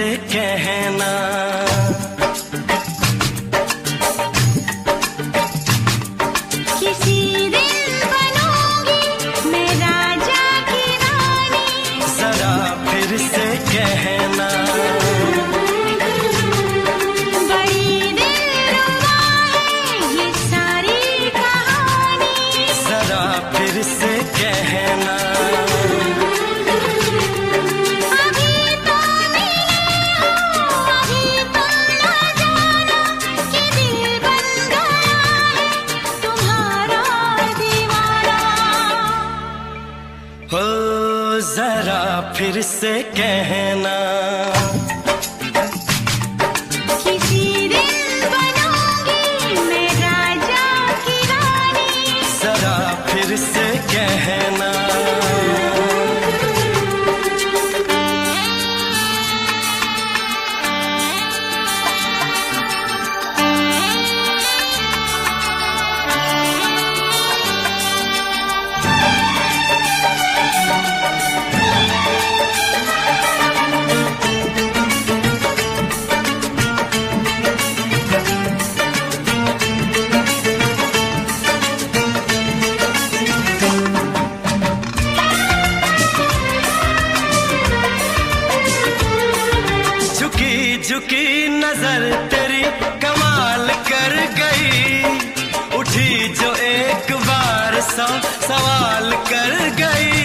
से कहना। किसी दिन बनूंगी मैं राजा की रानी, जरा फिर से कहना। बड़ी दिलरुबा है ये सारी कहानी, जरा फिर से कहना। हो जरा फिर से कहना। किसी दिन बनूंगी मैं राजा की रानी, जरा फिर से कहना। झुकी नजर तेरी कमाल कर गई, उठी जो एक बार 100 सवाल कर गई।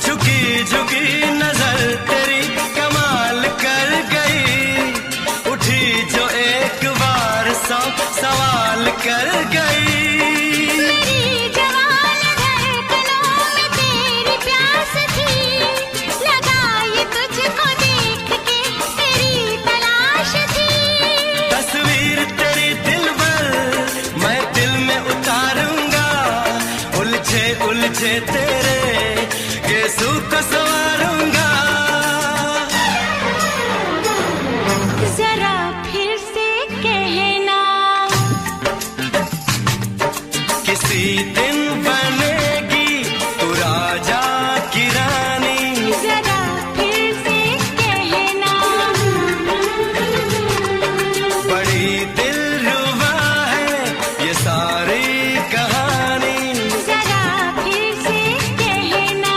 झुकी झुकी नजर तेरी कमाल कर गई, उठी जो एक बार 100 सवाल कर गई। उलझे तेरे गेसू को संवारूंगा। जरा फिर से कहना। किसी दिन बनेगी तू राजा की रानी, जरा फिर से कहना। बड़ी दिलरुबा है ये सारी कहानी, जरा फिर से कहना।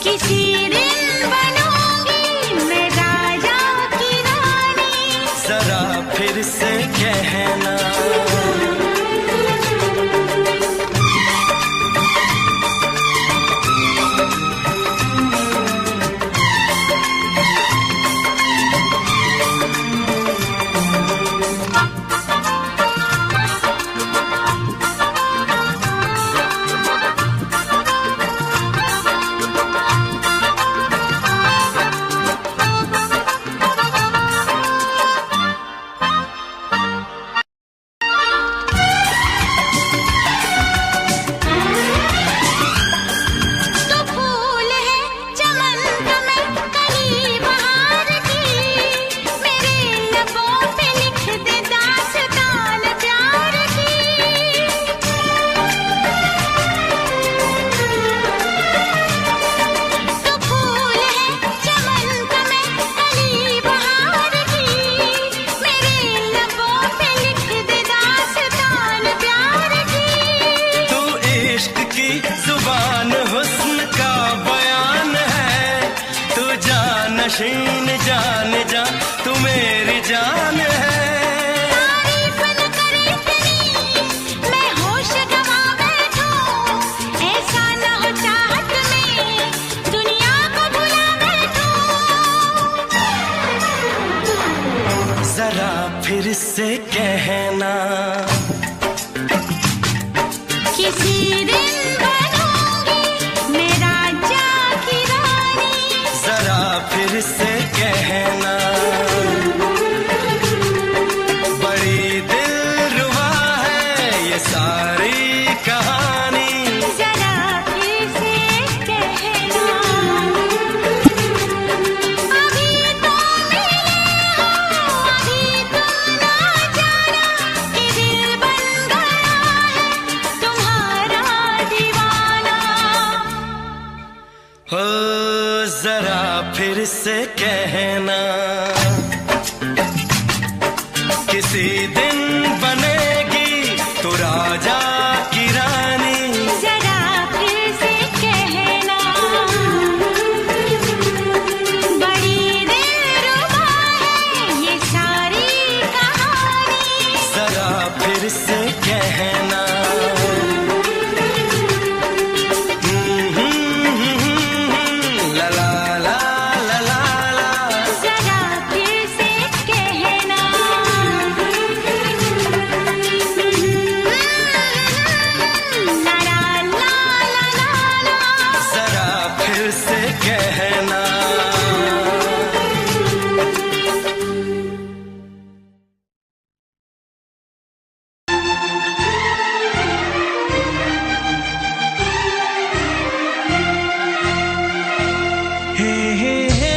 किसी दिन बनूंगी मैं राजा की रानी, जरा फिर से कहना। नशीन जान जा तू मेरी जान है। तारीफ न करे इतनी मैं होश गवा बैठूं, ऐसा न हो चाहत में दुनिया को भुला बैठूं। जरा फिर से कहना। किसी दिन बनूंगी मैं राजा की रानी, जरा फिर से कहना। बड़ी फिर से कहना, किसी दिन बनेगी तू राजा की रानी। जरा फिर से कहना, बड़ी दिलरुबा है ये सारी कहानी। जरा फिर से कहना, ला ला ला ला ला ला। जरा फिर से कहना, ला ला ला ला ला। जरा फिर से कहना। हे हे हे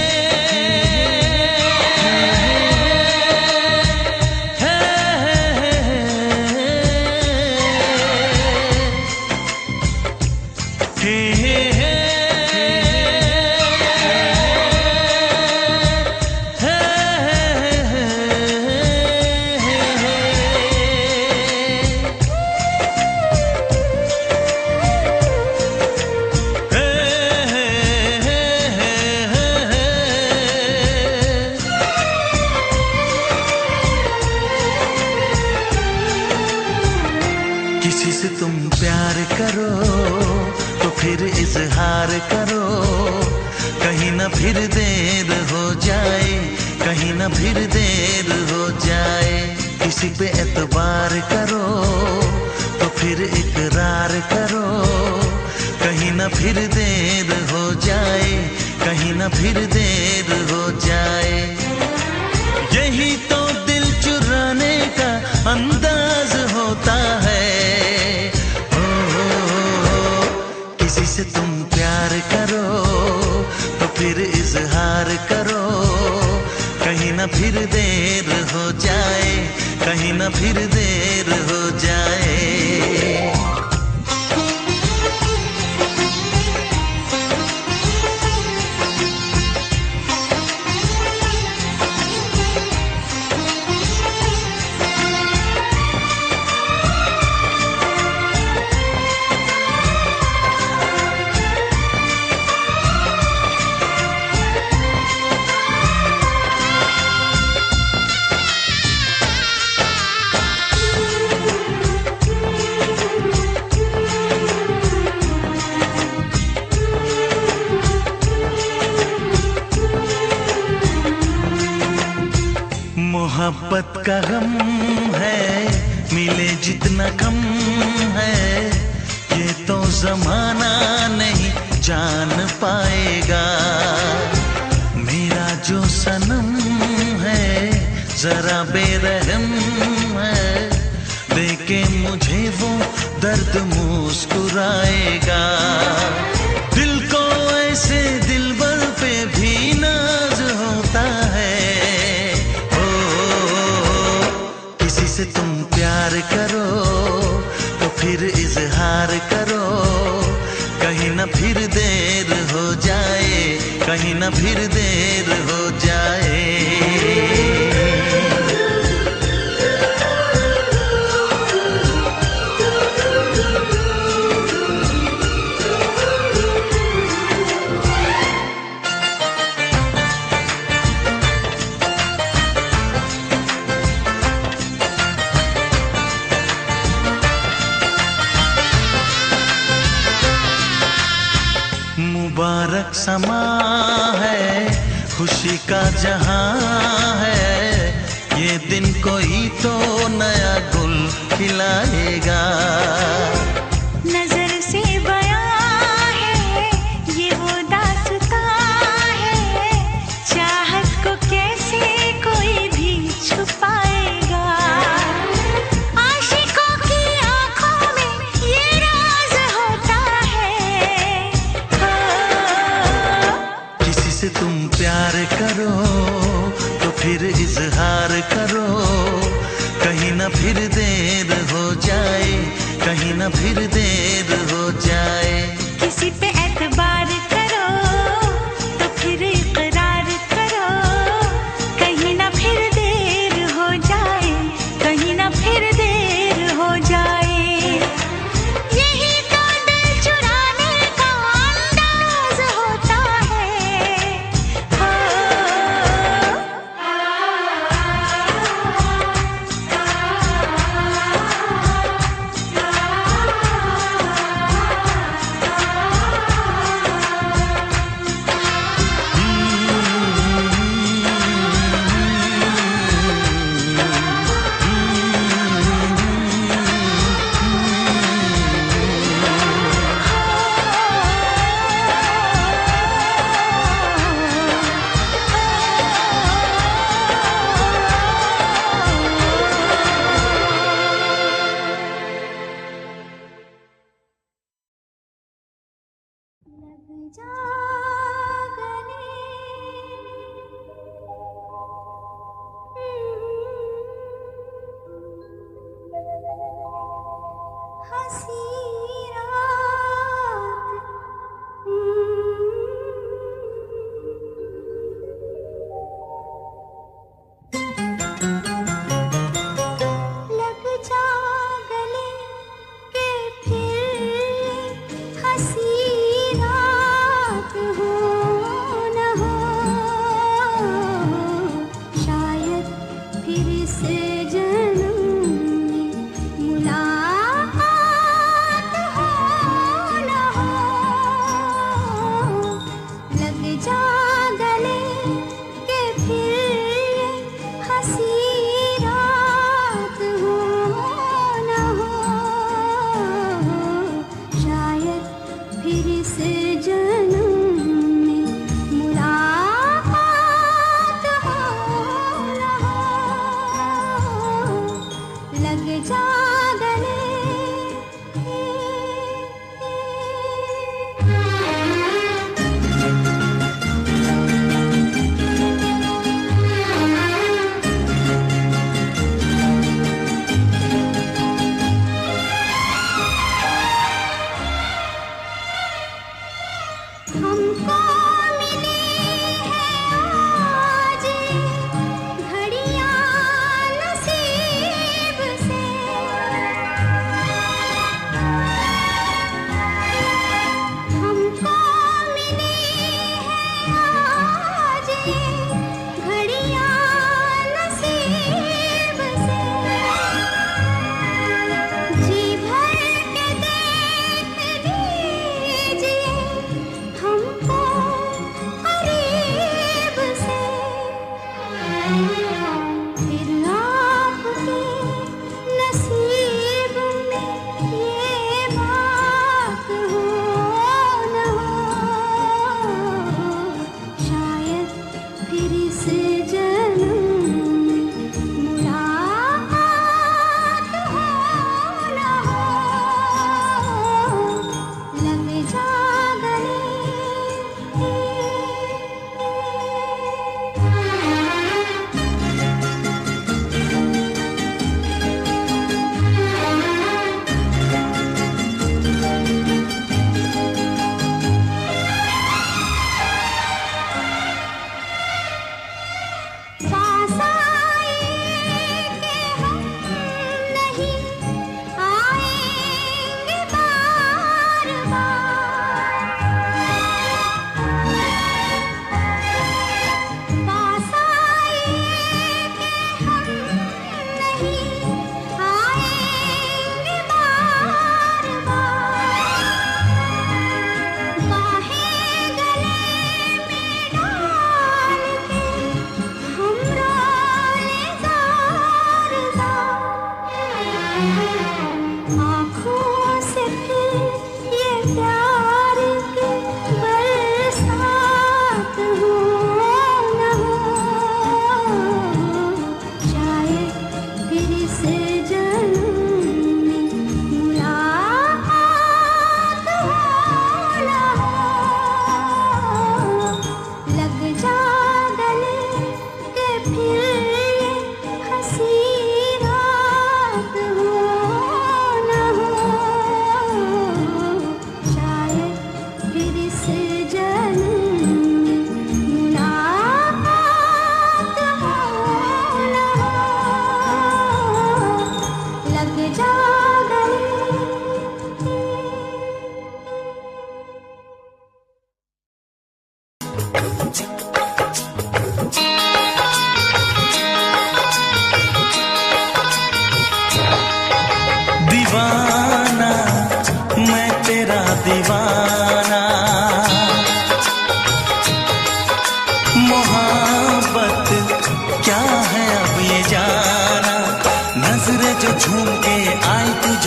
किसी से तुम प्यार करो तो फिर इजहार करो, कहीं ना फिर देर हो जाए, कहीं ना फिर देर हो जाए। किसी पे एतबार करो तो फिर इकरार करो, कहीं ना फिर देर हो जाए, कहीं ना फिर देर हो जाए। यही तो दिल चुराने का अंदाज होता है। किसी से तुम प्यार करो तो फिर इजहार करो, कहीं ना फिर देर हो जाए, कहीं ना फिर देर हो जाए। मोहब्बत का गम है, मिले जितना कम है, ये तो जमाना नहीं जान पाएगा। मेरा जो सनम है जरा बेरहम है, देखे मुझे वो दर्द मुस्कुराएगा। दिल को ऐसे दिलबर पे भी नाज होता है। किसी से तुम प्यार करो तो फिर इजहार करो, कहीं ना फिर देर हो जाए, कहीं ना फिर देर हो जाए। मुबारक समा है, खुशी का जहां है, ये दिन कोई तो नया गुल खिलाएगा। नजर से बयां है ये वो दास्तां है, चाहत को कैसे कोई भी छुपाएगा। आशिकों की आंखों में ये राज होता है। किसी से तुम प्यार करो तो फिर इजहार करो, कहीं ना फिर देर हो जाए, कहीं ना फिर देर हो जाए। किसी पे एतबार करो तो फिर इकरार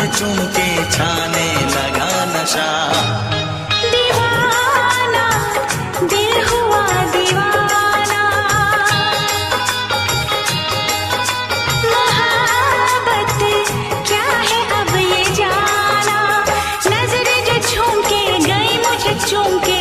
चूम के छाने लगा नशा। दीवाना दिल हुआ दीवाना, मोहब्बत क्या है अब ये जाना। नजरें जो झूम के गई मुझे चूम के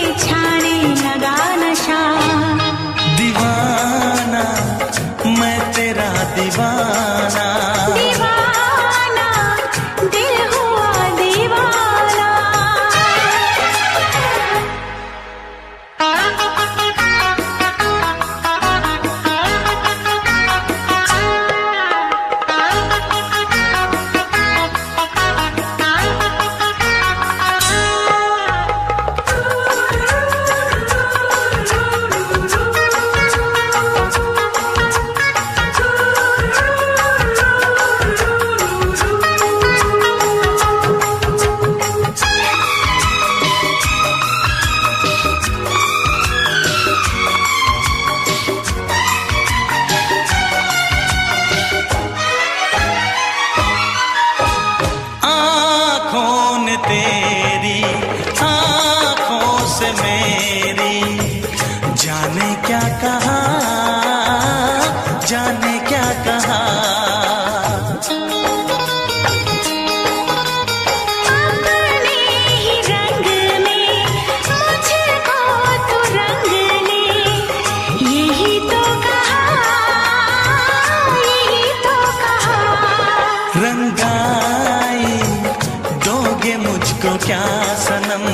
मुझको क्या सनम,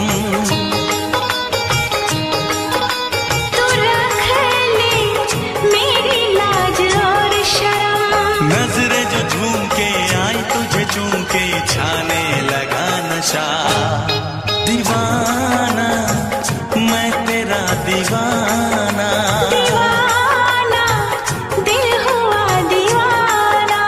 तू रख ले मेरी लाज और शर्म। नजरें जो झूम के आई तुझे चूम के छाने लगा नशा। दीवाना मैं तेरा दीवाना, दीवाना दिल हुआ दीवाना।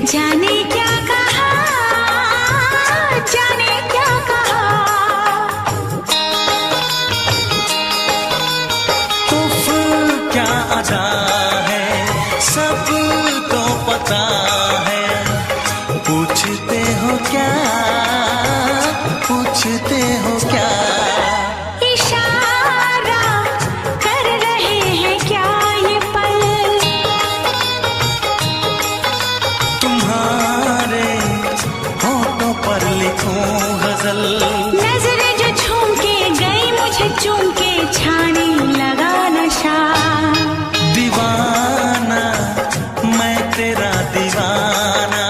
जाने क्या कहा, जाने क्या कहा। उफ क्या अदा है सबको पता है। पूछते हो क्या, पूछते हो क्या, इशारा कर रहे हैं क्या ये पल। तुम्हारे होठों पर लिखूं गजल। नजरें जो झूम के गई मुझे चूम के छाने लगा नशा। दीवाना मैं तेरा दीवाना,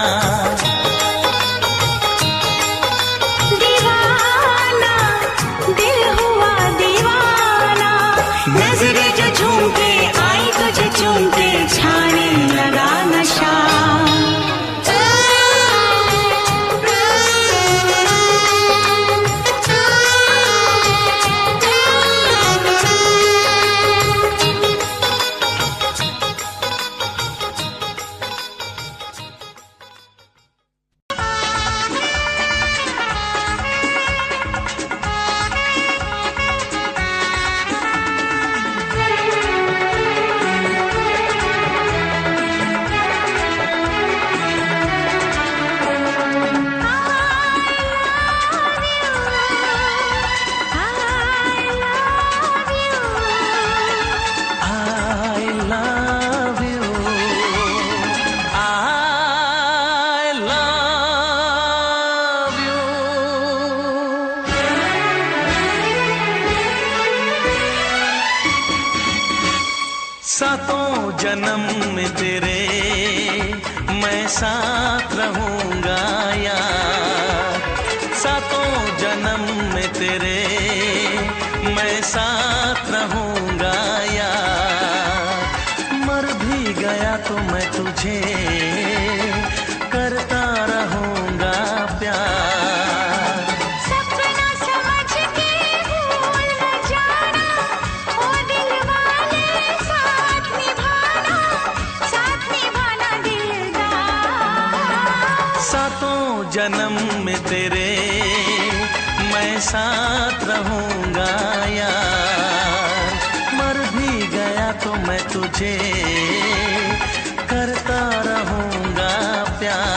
दीवाना दिल हुआ दीवाना। नजरें जो झूम के आई तुझे चूम के छाने लगा नशा। सातों जन्म में तेरे मैं साथ रहूंगा यार। सातों जन्म में तेरे मैं साथ रहूंगा यार। मर भी गया तो मैं तुझे करता रहूंगा प्यार। सपना समझ के भूल न जाना, ओ दिल वाले साथ निभाना दिलदार। सातों जन्म में तेरे मैं साथ रहूंगा यार। मर भी गया तो मैं तुझे करता रहूंगा प्यार।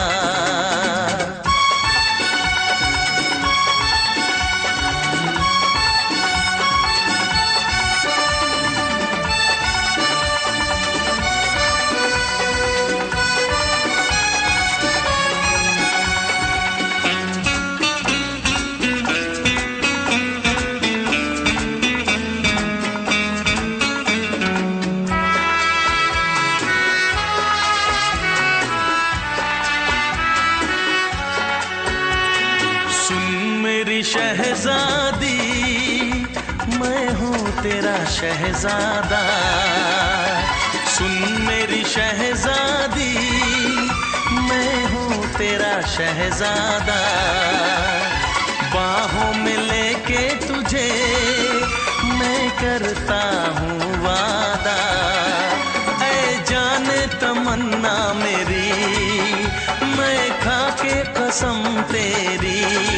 शहजादी मैं हूँ तेरा शहजादा। सुन मेरी शहजादी मैं हूँ तेरा शहजादा। बाहों में लेके तुझे मैं करता हूँ वादा। ऐ जाने तमन्ना मेरी मैं खा के कसम तेरी।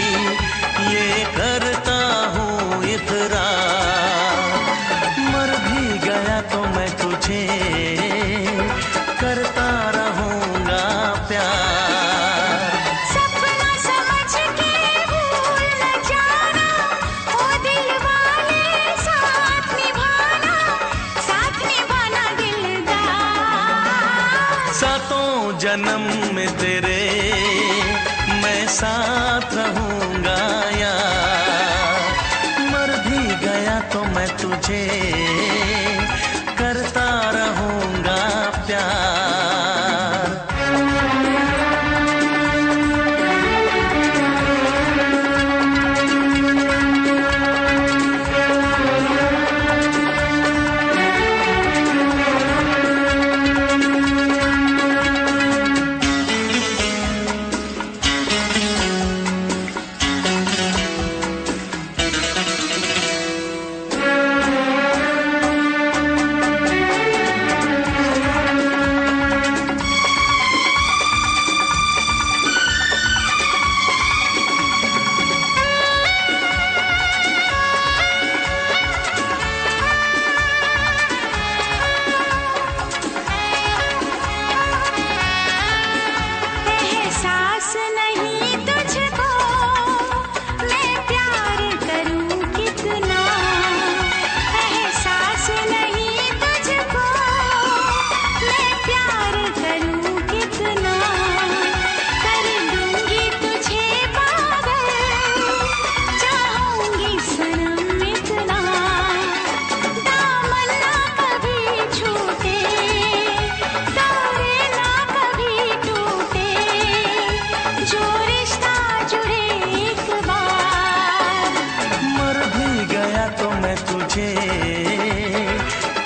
तेरे मैं साथ रहूंगा यार। मर भी गया तो मैं तुझे करता रहूंगा प्यार।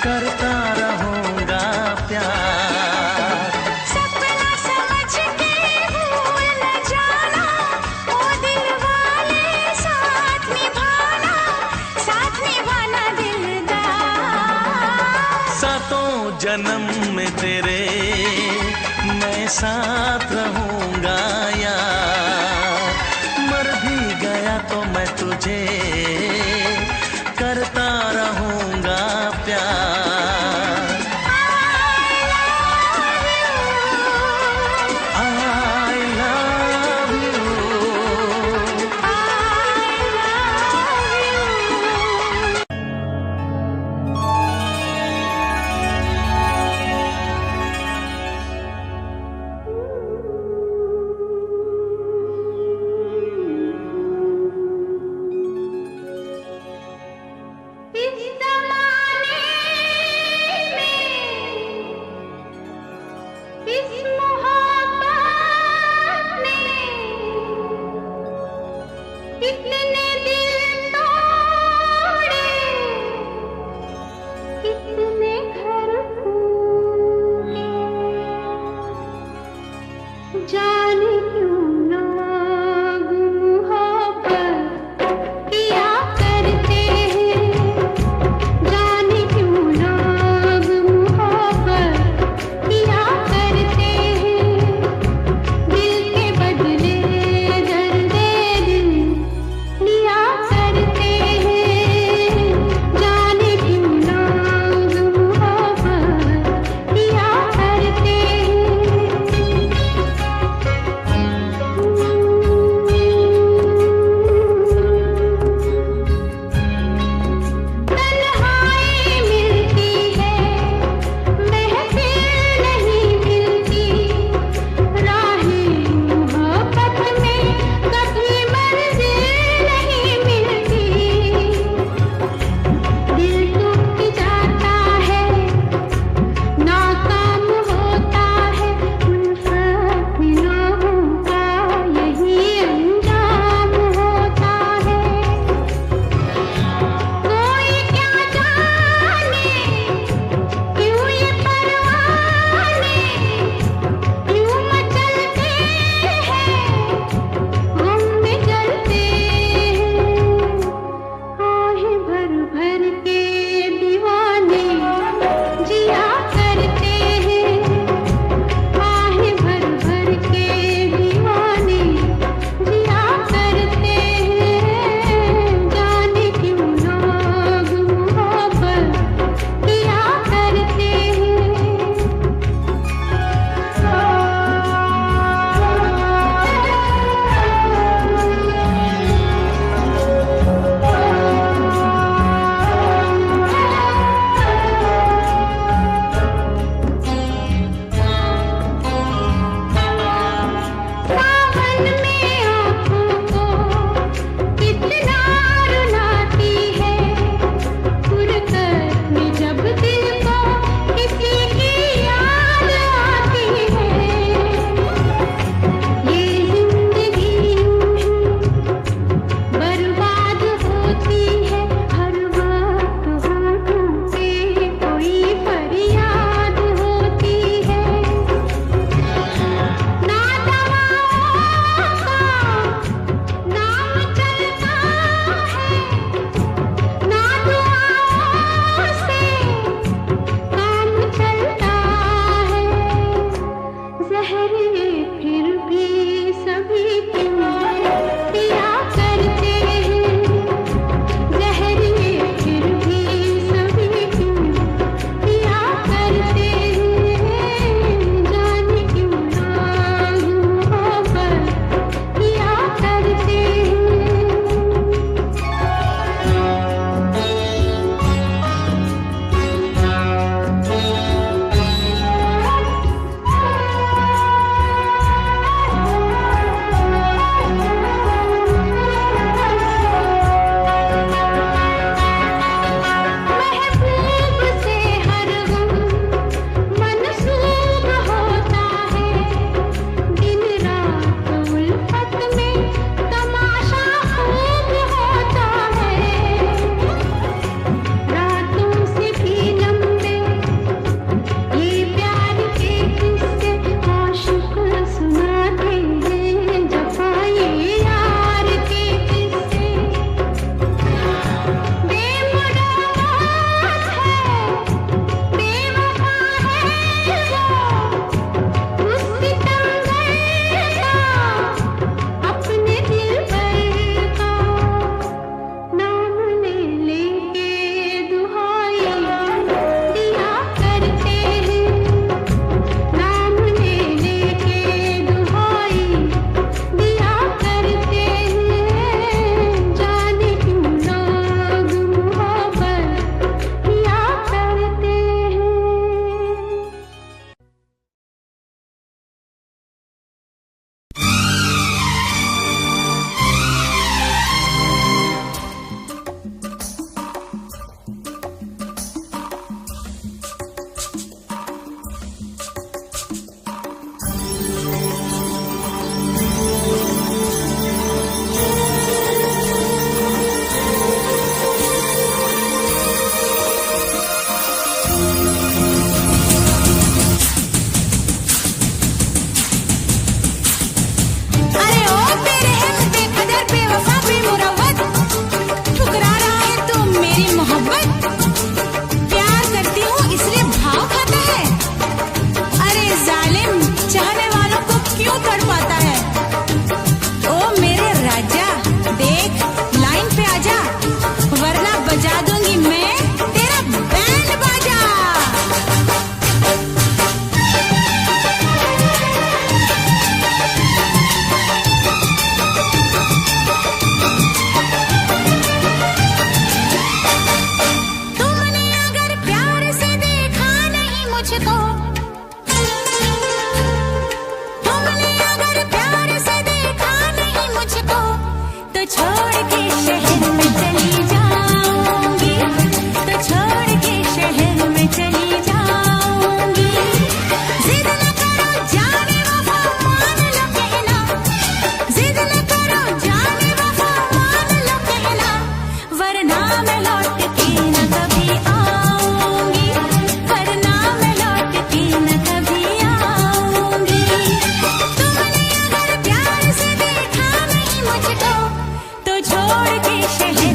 करता रहूंगा प्यार। सपना समझ के भूल न जाना, ओ दिल वाले साथ निभाना दिलदार। सातों जन्म में तेरे मैं साथ रहूंगा यार। मर भी गया तो मैं तुझे करता रहूंगा प्यार। I love you। इस ज़माने में, इस मोहब्बत में कितने दिल तोड़े, कितने घर फूटे। जाने क्यों लोग मोहब्बत किया करते हैं, जाने क्यों लोग मोहब्बत किया करते हैं। दिल के बदले दर्द दिल लिया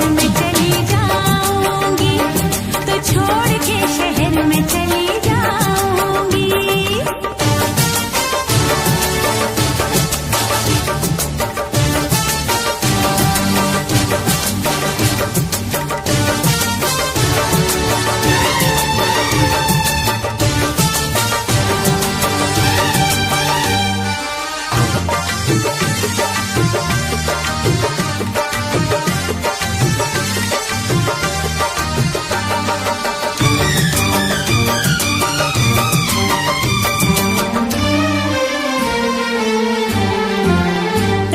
शहर में चली जाऊंगी, तो छोड़ के शहर में चली जाऊंगी।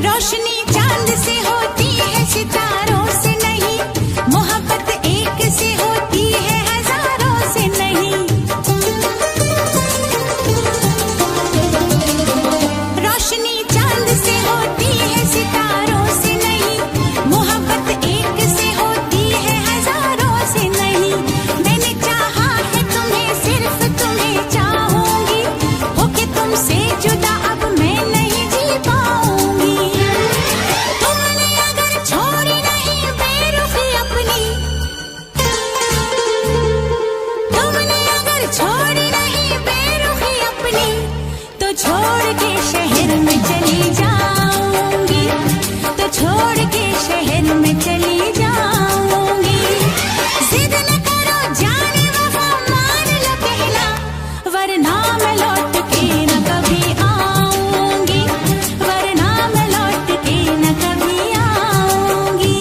रोशनी चांद से होती है, सितारों से नहीं। मोहब्बत एक से होती है, हजारों से नहीं। रोशनी चांद से होती है, सितारों से नहीं। मोहब्बत एक से होती है, हजारों से नहीं। मैंने चाहा है तुम्हें, सिर्फ तुम्हें चाहूंगी। होके तुमसे जुदा अब मैं नहीं जी पाऊंगी। तुमने अगर छोड़ी नहीं बेरुखी अपनी, तुमने अगर छोड़ी नहीं बेरुखी अपनी, तो छोड़ के शहर में चली जाऊंगी, तो छोड़ के शहर में चली जाऊंगी। जिद न करो जाने वफा, मान लो कहना, वरना मैं लौट के न कभी आऊंगी, वरना मैं लौट के न कभी आऊंगी।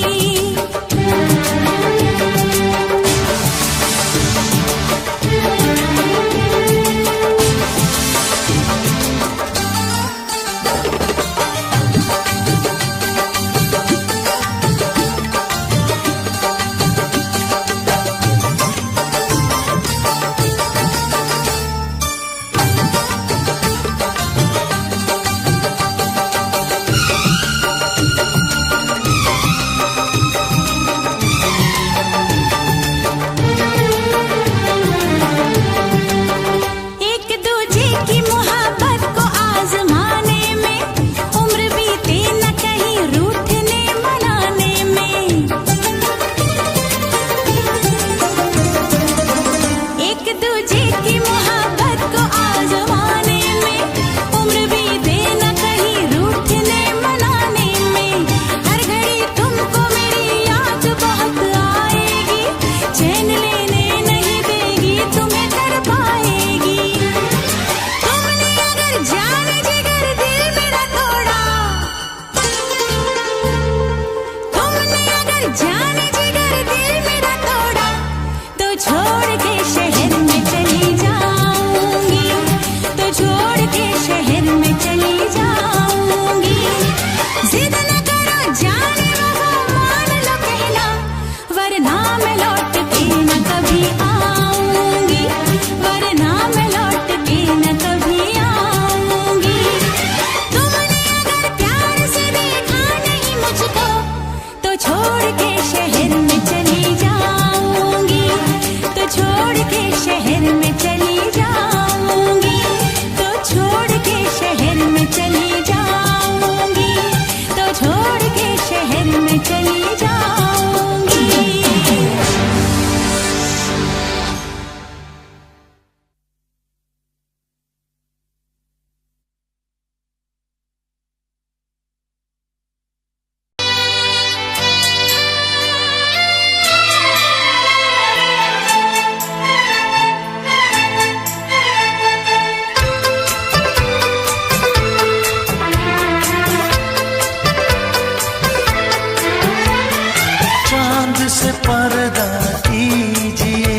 एक दूजे की मोहब्बत को आजमाने में, उम्र बीते न कहीं रूठने मनाने में। एक दूजे की मोहब्बत को आजमाने में, उम्र बीते न कहीं रूठने मनाने में। हर घड़ी तुमको मेरी याद बहुत आएगी, चैन लेने नहीं देगी, तुम्हें कर पाएगी। तुमने अगर जाने जिगर दिल मेरा तोड़ा, तुमने अगर जाने जिगर दिल मेरा तोड़ा, तो छोड़ के शहर में चली जाऊंगी, तो छोड़ के शहर में चली जाऊंगी। जिद न करो जाने वफा, मान लो कहना, वरना मैं लौट के न कभी आऊंगी, वरना मैं लौट के न कभी आऊंगी। तुमने अगर प्यार से देखा नहीं मुझको, तो छोड़ के शहर में चली जाऊंगी, तो छोड़ के शहर में चली जाऊंगी, तो छोड़ के शहर में चली जाऊंगी, तो छोड़ के शहर में चली जाऊंगी। चांद से पर्दा कीजिए,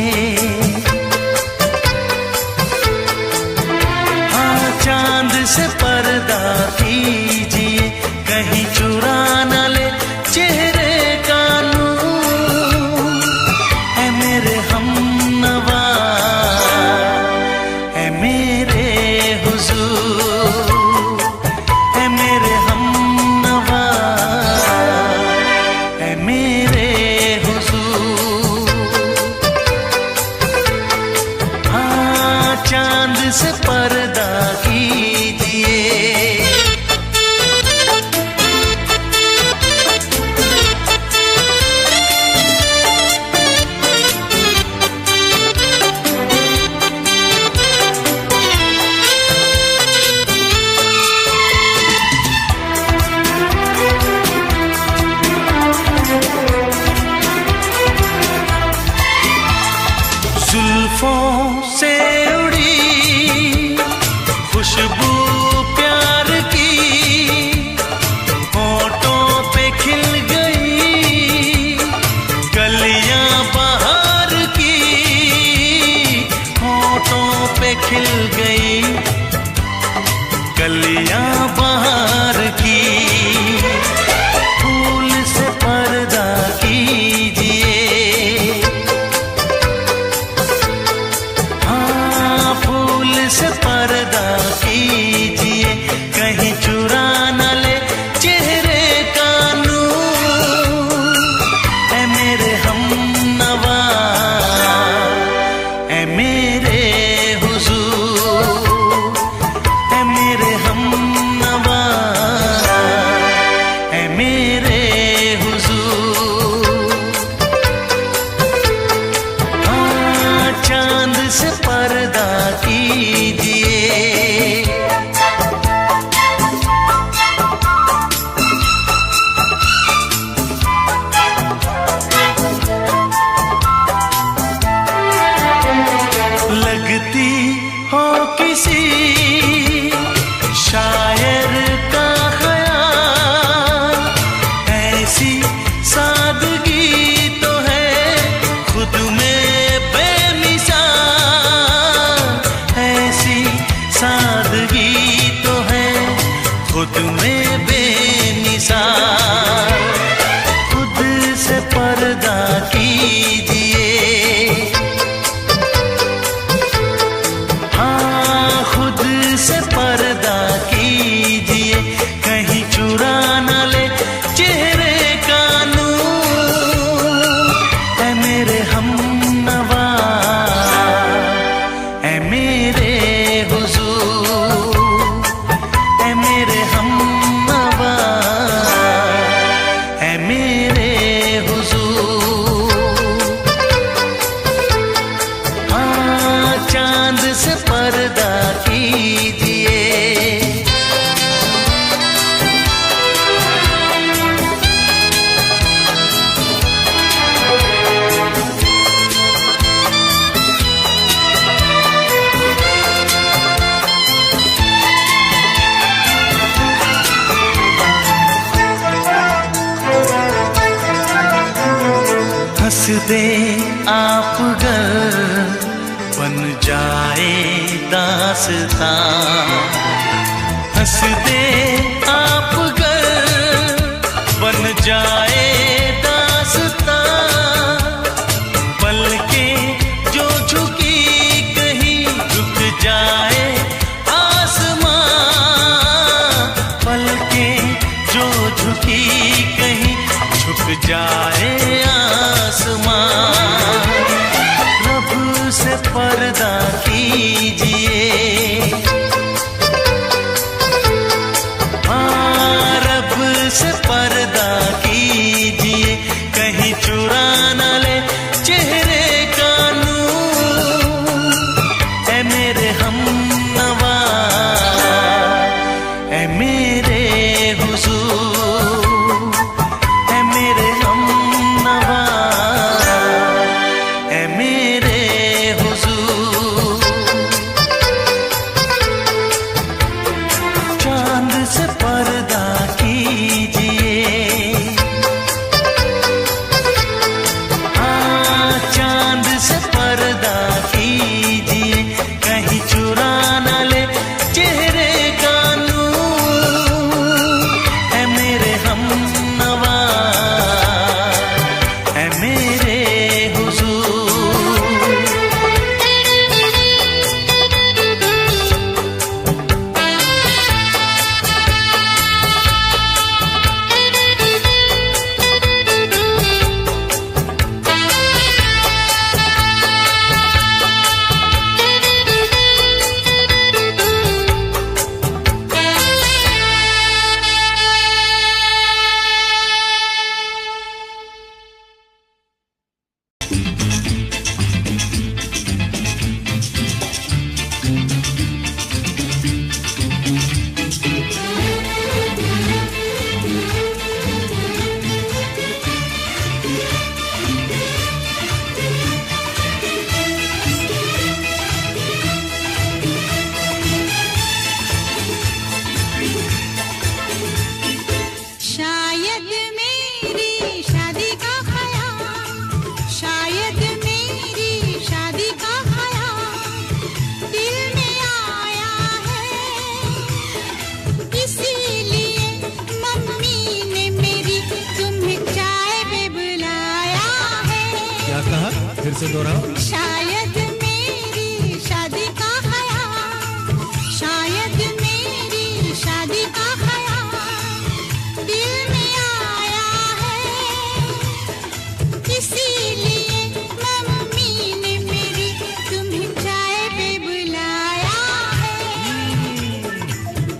हाँ चांद से पर्दा कीजिए, कहीं चुरा न ले चेहरे का नूर। है मेरे हमनवा, है मेरे हुजूर, है मेरे हमनवा, है मेरे हुजूर। पर्दा कीजिए। हाँ, खुद से पर्दा कीजिए, कहीं चुरा न ले चेहरे का नूर। ऐ मेरे हमनवा, ऐ मेरे हुजूर, ऐ मेरे हमनवा, ऐ मेरे हुजूर। हाँ, चांद से पर्दा कीजिए। हंस दे आप गर बन जाए दास्तां। हंस दे आप गर बन जाए दास्तां। पलकें जो झुकी कहीं झुक जाए आसमां। पलकें जो झुकी कहीं झुक जाए आसमां। रब से पर्दा कीजिए। हाँ, रब से पर्दा कीजिए, कहीं चुरा न ले चेहरे का नूर। ऐ मेरे हमनवा, ऐ मेरे हुजूर, ऐ मेरे हमनवा, ऐ मेरे हुजूर। चांद से पर्दा कीजिए। हाँ, चांद से पर्दा कीजिए, कहीं चुरा न ले चेहरे का नूर। ऐ मेरे हमनवा, ऐ मेरे हुजूर। शायद मेरी शादी का ख्याल, शायद मेरी शादी का ख्याल दिल में आया है। इसीलिए मम्मी ने मेरी तुम्हें चाय पे बुलाया है। क्या कहा? फिर से दोहराओ। शायद मेरी शादी का ख्याल, शायद मेरी शादी का ख्याल दिल में आया है। इसीलिए मम्मी ने मेरी तुम्हें चाय पे बुलाया है।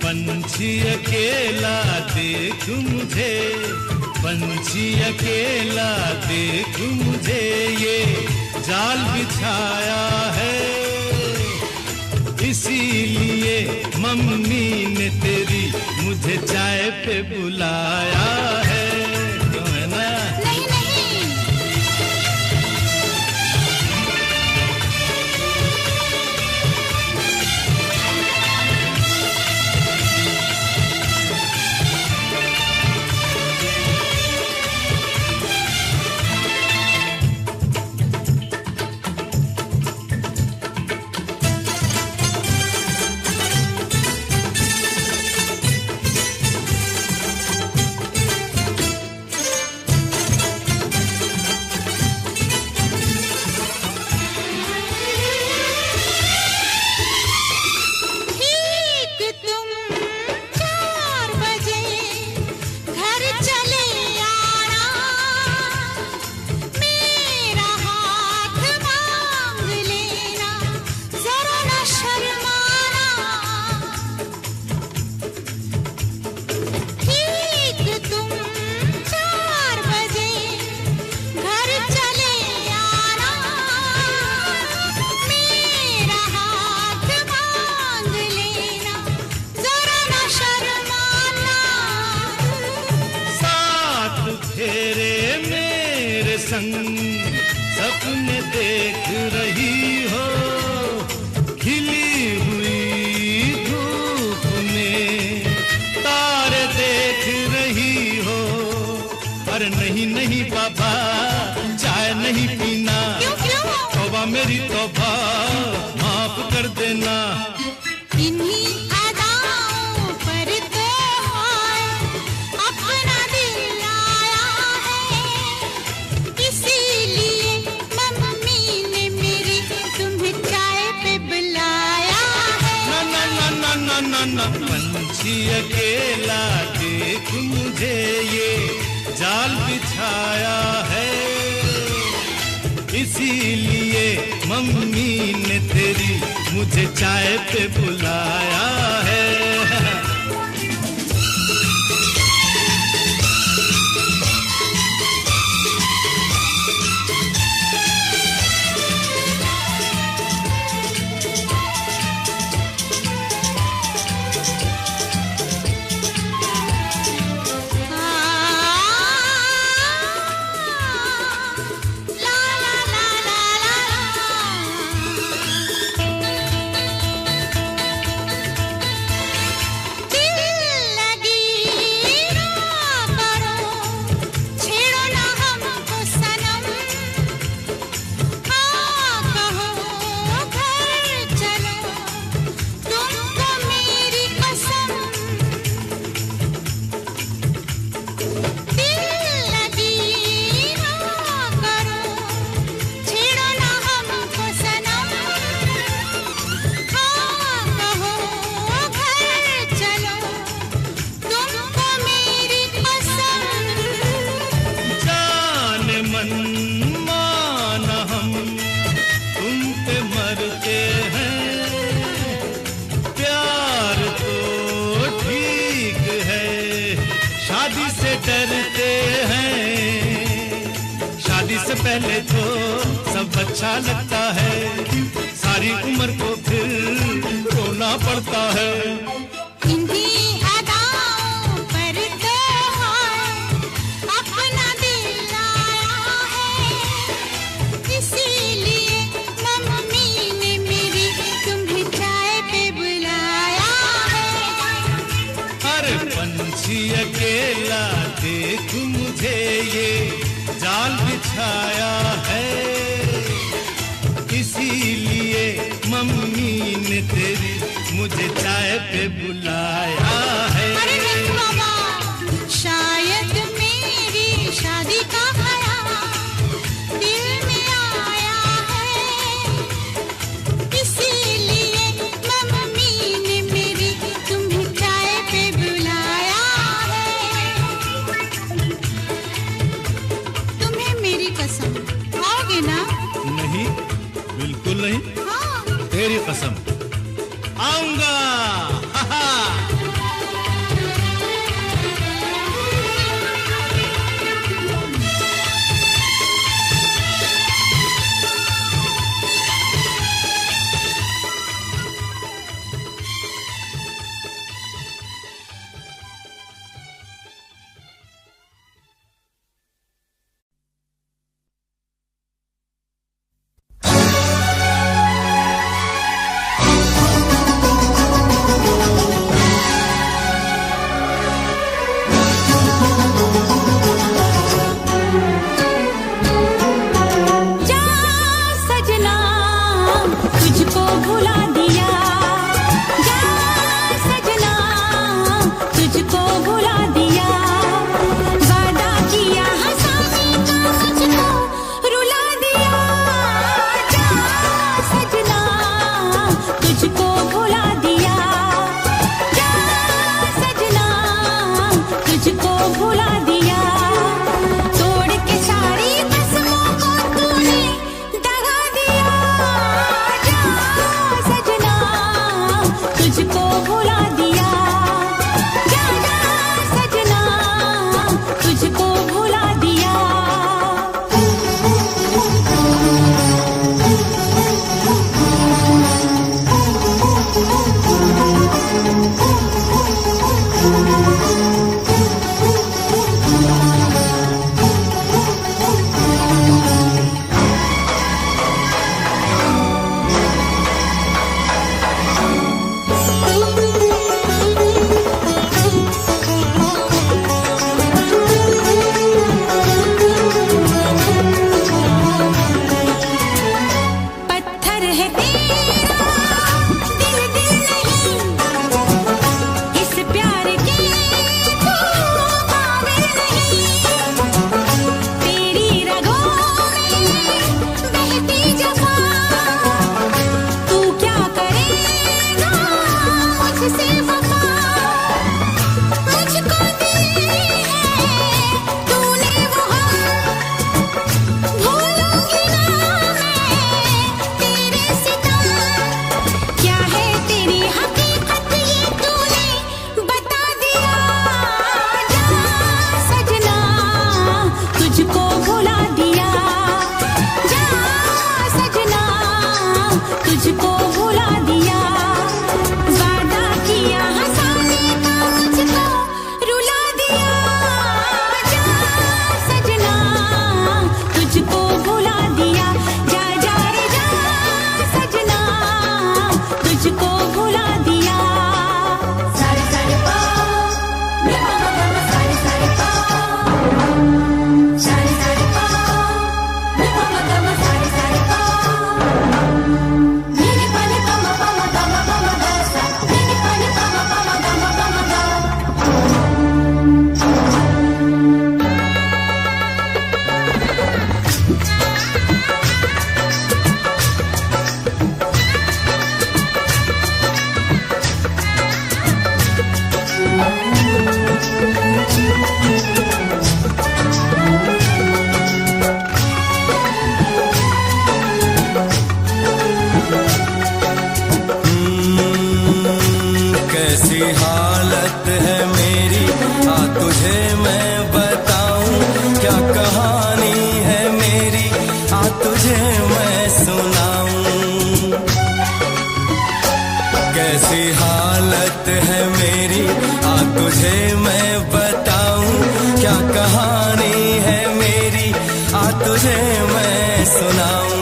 पंछी अकेला देख मुझे, पंछी अकेला देख मुझे, ये जाल बिछाया है। इसीलिए मम्मी ने तेरी मुझे चाय पे बुलाया है। क्यों है ना? नहीं नहीं, संग सपने देख रही हो, खिली हुई धूप में तारे देख रही हो। अरे नहीं नहीं बाबा, चाय नहीं पीना। तौबा मेरी तौबा, माफ कर देना। इन्हीं अदाओं पर तो अपना दिल आया है, इसीलिए मम्मी ने मेरी तुम्हें चाय पे बुलाया है। ना ना ना ना ना ना ना, पंछी अकेला देख मुझे ये जाल बिछाया है, इसीलिए मम्मी ने तेरी मुझे चाय पे बुलाया है। डरते हैं, शादी से पहले तो सब अच्छा लगता है, सारी उम्र को फिर रोना पड़ता है। इन्हीं अदाओं पर तो अपना दिल आया है, इसीलिए मम्मी ने मेरी तुम्हें चाय पे बुलाया है। अरे पंछी अकेला देख मुझे ये जाल बिछाया है, इसीलिए मम्मी ने तेरी मुझे चाय पे बुलाया है। अरे नहीं बाबा, शायद मेरी शादी का ख्याल दिल में आया है, इसीलिए मम्मी ने मेरी तुम्हें चाय पे बुलाया है। तुम्हें मेरी कसम, आओगे ना? नहीं, बिल्कुल नहीं। हाँ। तेरी कसम, आऊंगा। हा हा। तुझे मैं सुनाऊं, कैसी हालत है मेरी आ तुझे मैं बताऊं, क्या कहानी है मेरी आ तुझे मैं सुनाऊं।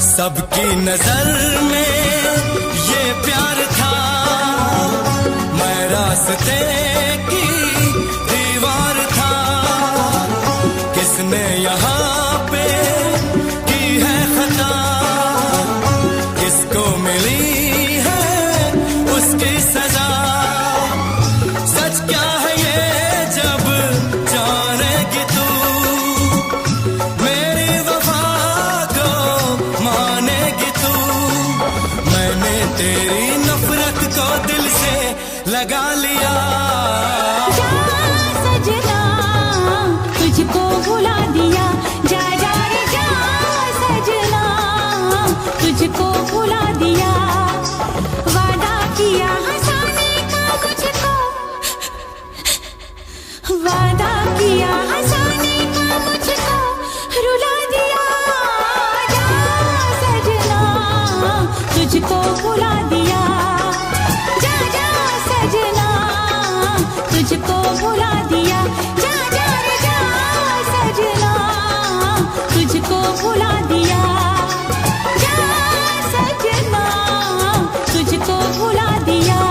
सबकी नजर में ये प्यार था, मैं रास्ते की दीवार था, किसने यहाँ पे की है खता, किसको मिली है उसकी सजा, सच क्या है ये जब जानेगी तू, मेरी वफा को मानेगी तू, मैंने तेरी नफरत को दिल से लगा लिया। जा सजना तुझको भुला दिया, जा जा रे जा सजना तुझको भुला दिया, वादा किया हंसाने का मुझको, वादा किया हंसाने का मुझको रुला दिया, जा सजना तुझको भुला दिया, जा जा सजना तुझको भुला दिया, जा जा रे जा सजना तुझको भुला दिया, जा सजना तुझको भुला दिया।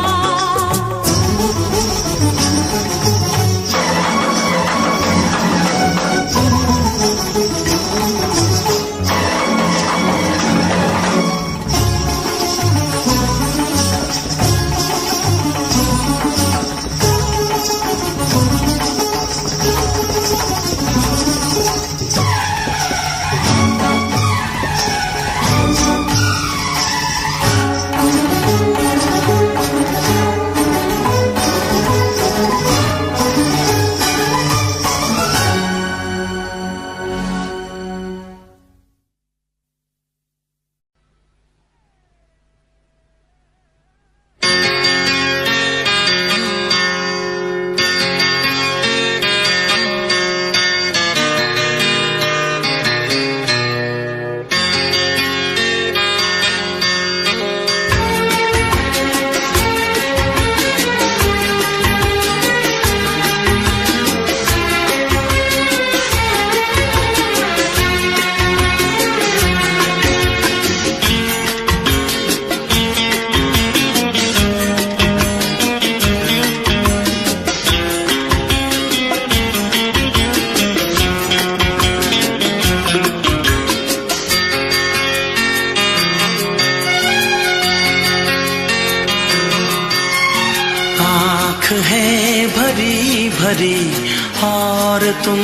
है भरी भरी और तुम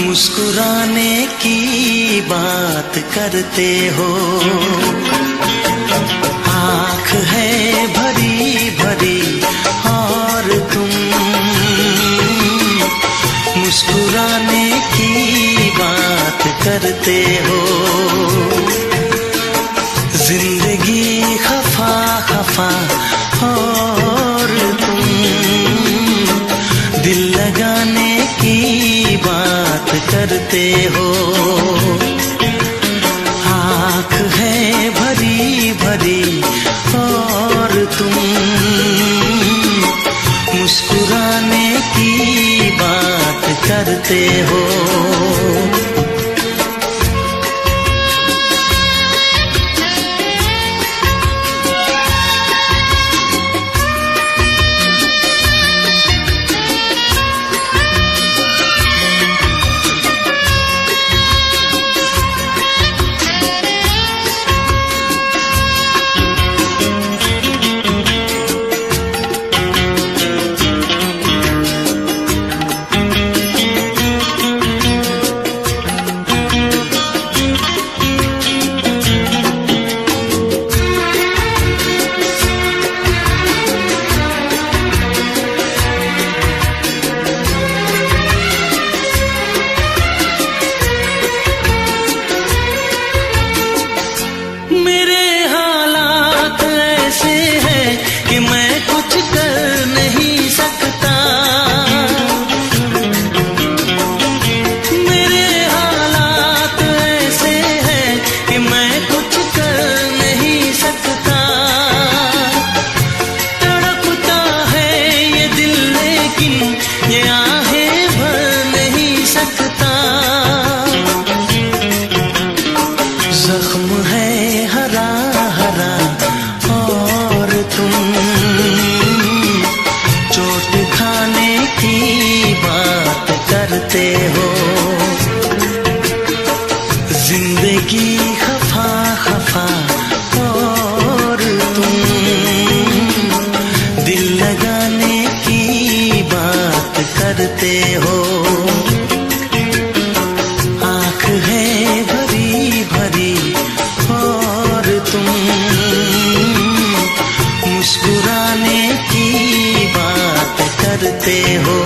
मुस्कुराने की बात करते हो, आँख है भरी भरी और तुम मुस्कुराने की बात करते हो, जिंदगी खफा खफा और तुम दिल लगाने की बात करते हो, आँख है भरी भरी और तुम मुस्कुराने की बात करते हो। जिंदगी खफा खफा और तुम दिल लगाने की बात करते हो। आँख है भरी भरी और तुम मुस्कुराने की बात करते हो।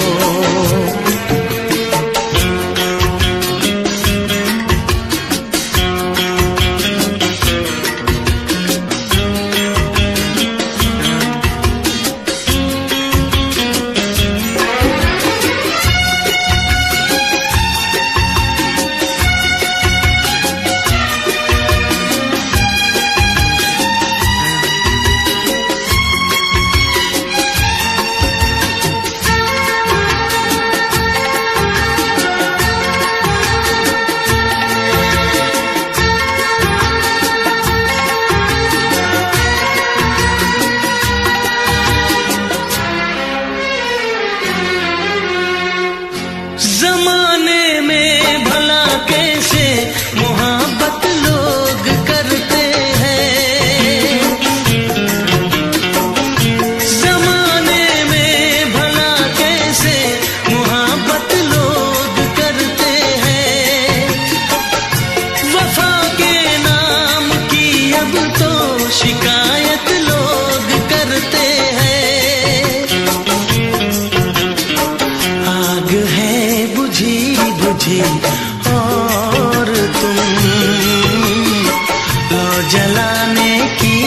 जमाने में भला कैसे मोहब्बत लोग करते हैं। जमाने में भला कैसे मोहब्बत लोग करते हैं। वफा के नाम की अब तो शिकायत लोग करते हैं। आग है बुझी बुझी और तुम लो जलाने की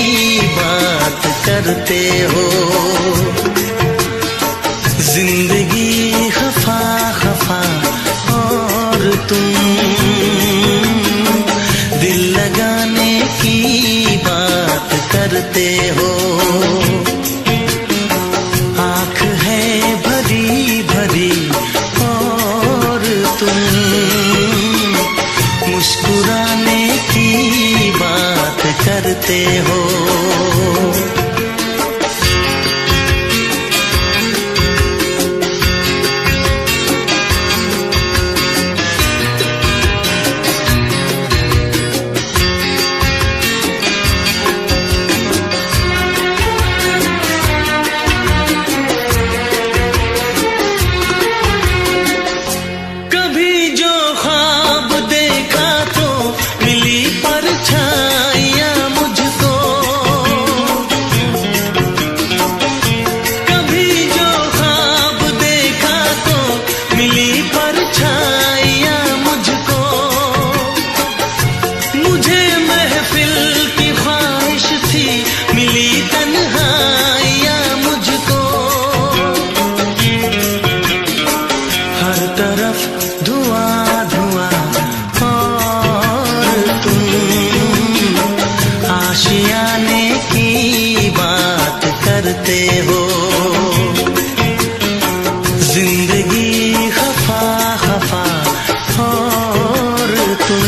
बात करते हो। जिंदगी खफा खफा और तुम दिल लगाने की बात करते हो। आँख है भरी भरी और तुम मुस्कुराने की बात करते हो। कभी जो ख्वाब देखा तो मिली परछाइयाँ मुझको। कभी जो ख्वाब देखा तो मिली परछाइयाँ मुझको। मुझे महफिल की ख्वाहिश थी मिली तन्हाइयाँ मुझको। हर तरफ धुआं धुआं और तुम आशियाने की बात करते हो। जिंदगी खफा खफा और तुम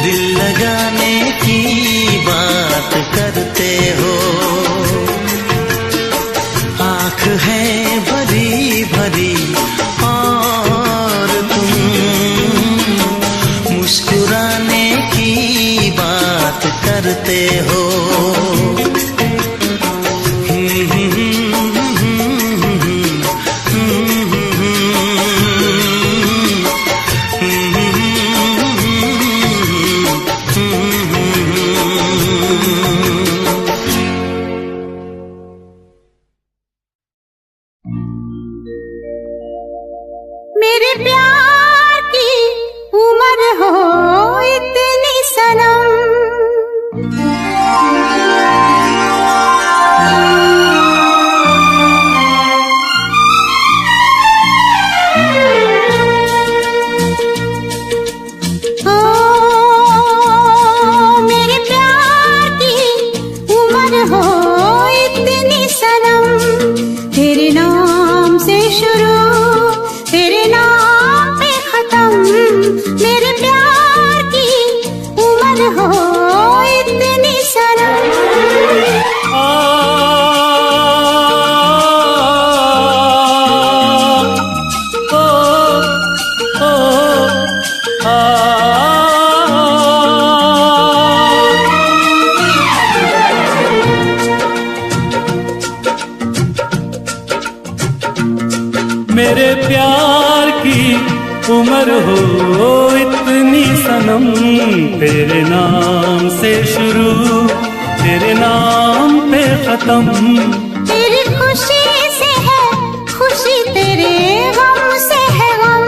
दिल लगाने की बात करते हो। आँख है भरी भरी और तुम मुस्कुराने की बात करते हो। उम्र हो इतनी सनम, तेरे नाम से शुरू तेरे नाम पे खत्म। तेरी खुशी से है खुशी, तेरे गम से है गम।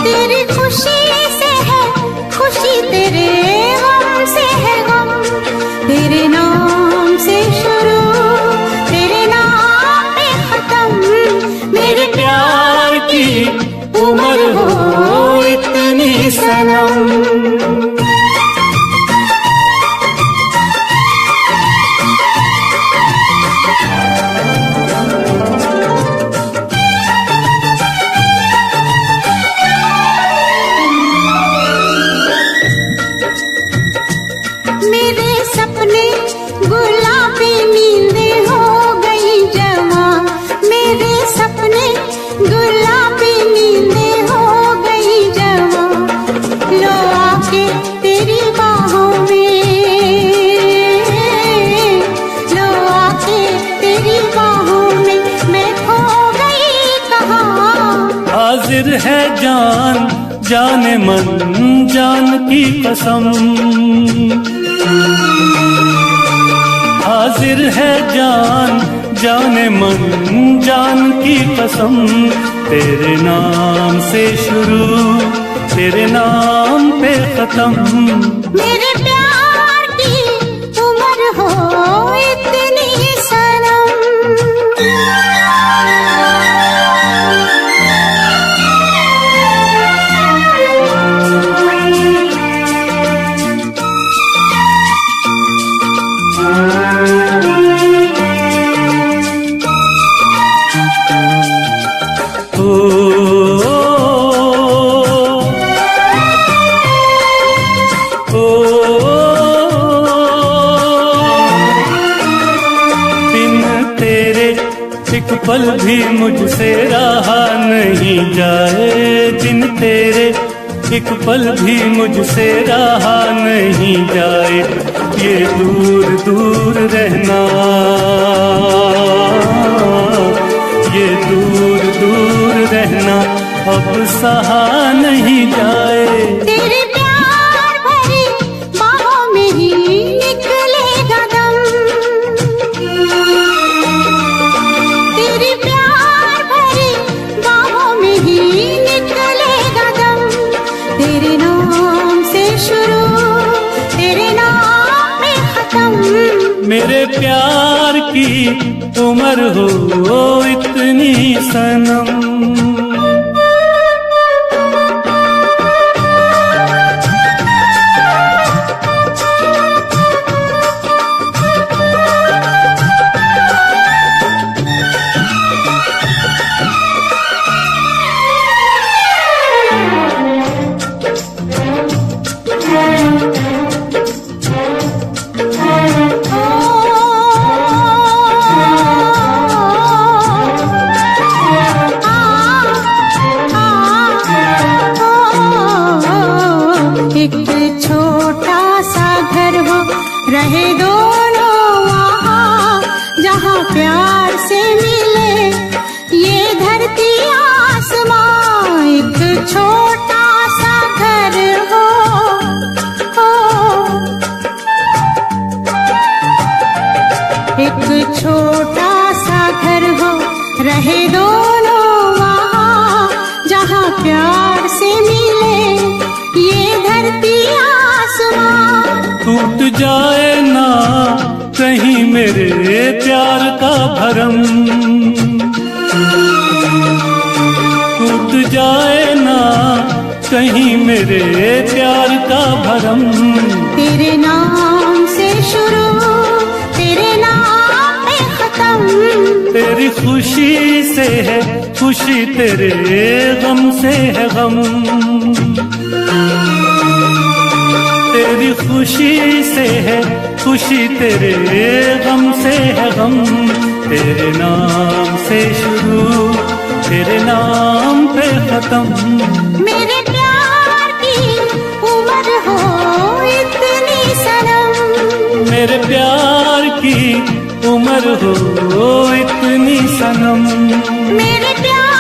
तेरी खुशी से है खुशी, तेरे गम से है गम। तेरे नाम से शुरू तेरे नाम पे खत्म। मेरे प्यार की उम्र हो इतनी सनम। मेरे सपने गुलाबी नींदें हो गई जमा। मेरे सपने गुलाबी नींदें हो गई जमा। लो आके तेरी बाहों में, लो आके तेरी बाहों में मैं खो गई कहाँ। हाजिर है जान जाने मन जान की कसम। हाजिर है जान जाने मन जान की कसम। तेरे नाम से शुरू तेरे नाम पे खत्म। मेरे प्यार की उम्र हो इतनी सनम। एक पल भी मुझसे रहा नहीं जाए, दिन तेरे एक पल भी मुझसे रहा नहीं जाए। ये दूर दूर रहना, ये दूर दूर रहना अब सहा नहीं जाए। तेरे प्यार भरी बाहों में ही निकलेगा दम। तेरे प्यार भरी बाहों में ही निकलेगा दम। तेरे नाम से शुरू तेरे नाम में खत्म। मेरे प्यार की उम्र हो इतनी सनम। रहे दोनों वहाँ जहाँ प्यार से मिले ये धरती आसमां। एक छोटा सा घर हो, एक छोटा सा घर हो, रहे दोनों वहाँ जहाँ प्यार से मिले ये धरती आसमां। टूट जाए ना कहीं मेरे प्यार का भरम, टूट जाए ना कहीं मेरे प्यार का भरम। तेरे नाम से शुरू तेरे नाम पे खत्म। तेरी खुशी से है खुशी, तेरे गम से है गम। तेरी खुशी से है खुशी, तेरे गम से है गम। तेरे नाम से शुरू तेरे नाम पे खत्म। मेरे प्यार की उम्र हो इतनी सनम। मेरे प्यार की उम्र हो इतनी सनम। मेरे प्यार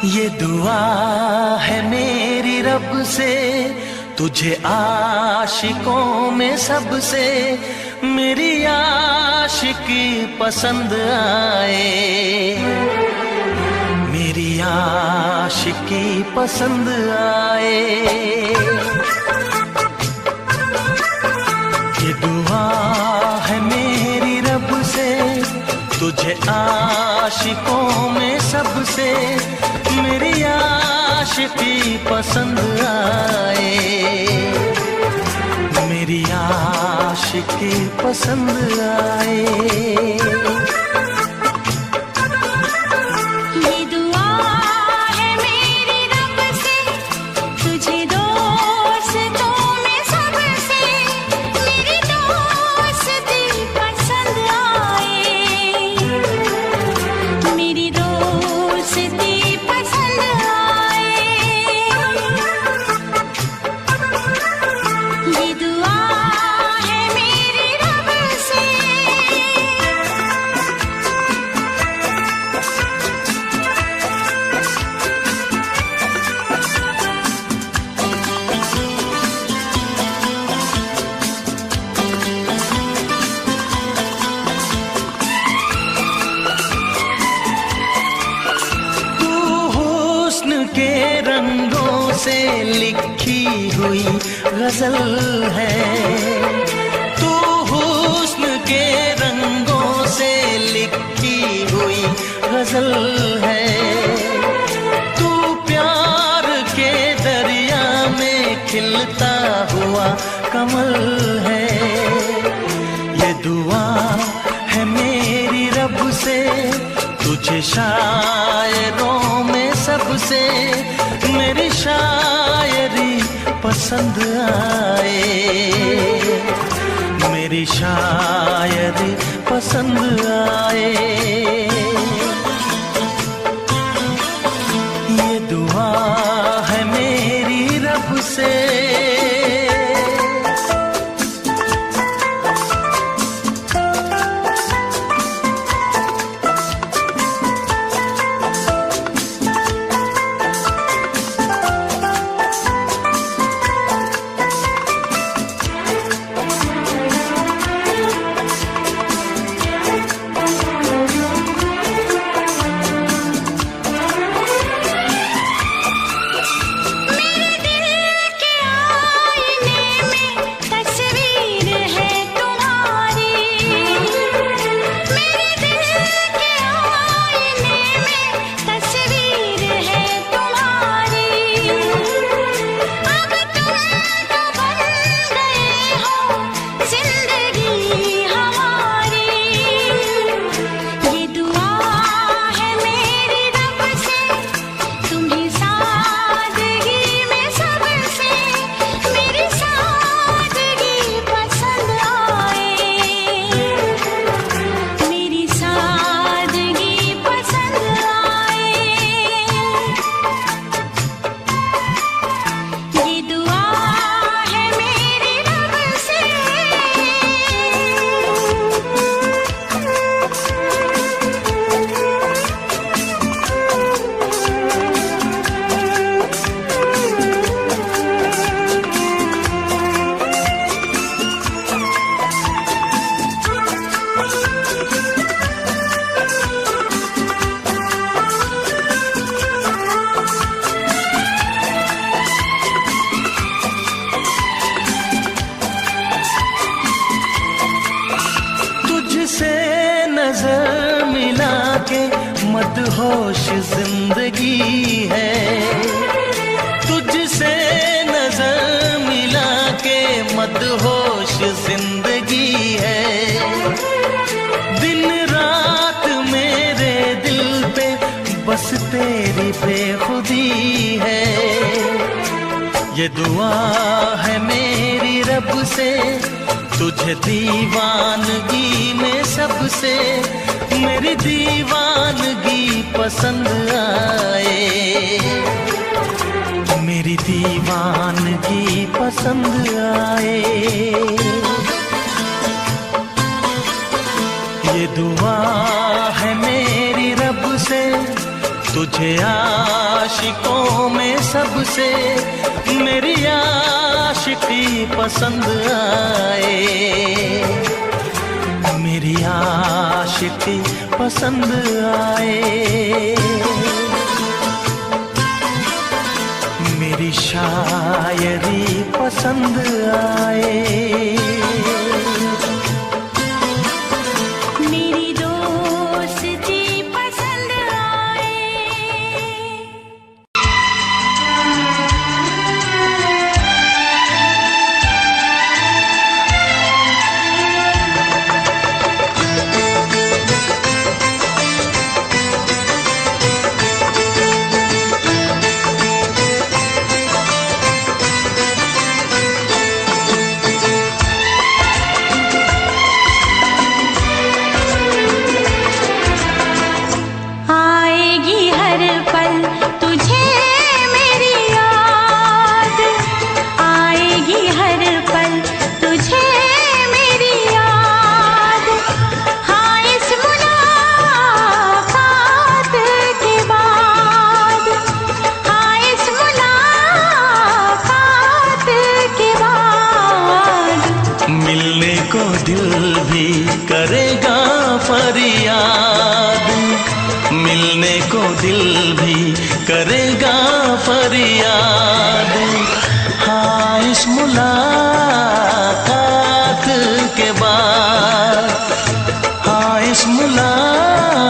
ये दुआ है मेरी रब से, तुझे आशिकों में सबसे मेरी आशिकी पसंद आए, मेरी आशिकी पसंद आए। ये दुआ है मेरी रब से, तुझे आशिकों में सबसे मेरी आशिकी पसंद आए, मेरी आशिकी पसंद आए। के रंगों से लिखी हुई गजल है, तू हुस्न के रंगों से लिखी हुई गजल है, तू प्यार के दरिया में खिलता हुआ कमल है। ये दुआ है मेरी रब से, तुझे शायरों में सबसे मेरी शायरी पसंद आए, मेरी शायरी पसंद आए। ये दुआ है मेरी रब से। नजर मिला के मदहोश जिंदगी है, तुझसे नजर मिला के मदहोश जिंदगी है। दिन रात मेरे दिल पे बस तेरी बेखुदी है। ये दुआ है मेरी रब से, तुझे दीवानगी में सबसे मेरी दीवानगी पसंद आए, मेरी दीवानगी पसंद आए। ये दुआ है मेरी रब से, तुझे आशिकों में सबसे मेरी आशिकी पसंद आए, मेरी आशिकी पसंद आए, मेरी शायरी पसंद आए, मेरी दोस्ती पसंद आए। आएगी हर पल तुझे मेरी याद, आएगी हर पल तुझे मेरी याद। हाँ इस मुलाकात के बाद, हाँ इस मुलाकात के बाद मिलने को दिल भी करेगा फरियाद, मिलने को दिल भी करेगा फरियाद। हाँ इस मुलाकात के बाद, हाँ इस मुलाकात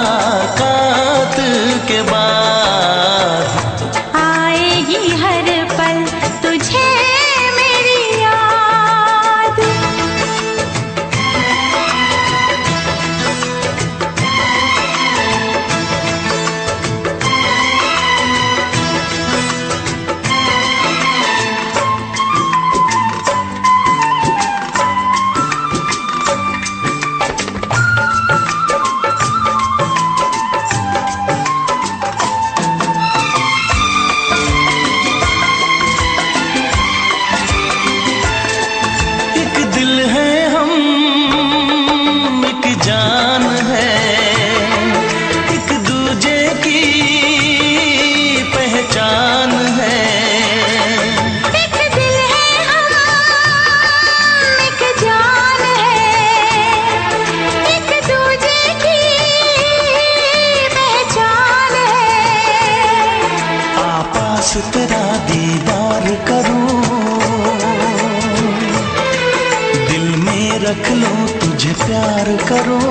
के बाद आएगी हर पल तुझे मेरी याद। एक दिल है हम, एक जान है, एक दूजे की पहचान है। एक दिल है हम, एक जान है, एक दूजे की पहचान है। आपास तेरा दीदार करूं, दिल में रख लूं तुझे प्यार करूं,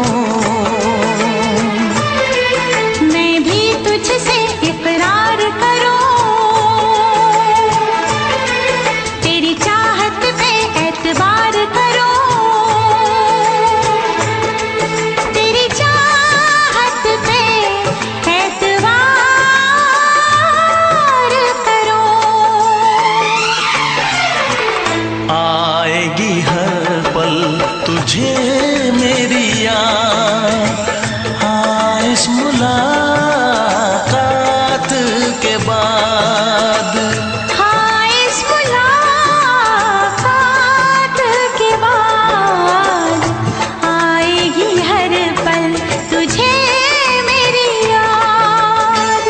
मैं भी तुझसे इकरार करूं, तेरी चाहत पे एतबार करूं, तेरी चाहत पे एतबार करूं। आएगी हर पल तुझे मेरी याद। हाँ इस मुलाकात के बाद, हाँ इस मुलाकात के बाद आएगी हर पल तुझे मेरी याद।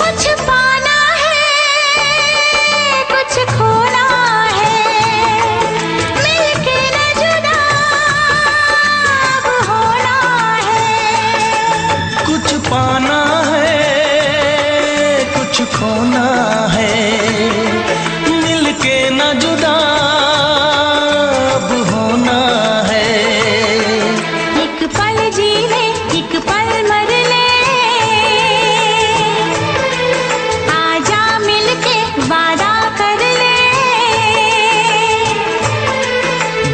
कुछ पाना है, कुछ खोना है, मिलके न जुदा अब होना है। कुछ पाना है, कुछ खोना है, मिलके न जुदा अब होना है। एक पल जी ले, एक पल मर ले, आजा मिलके वादा कर ले।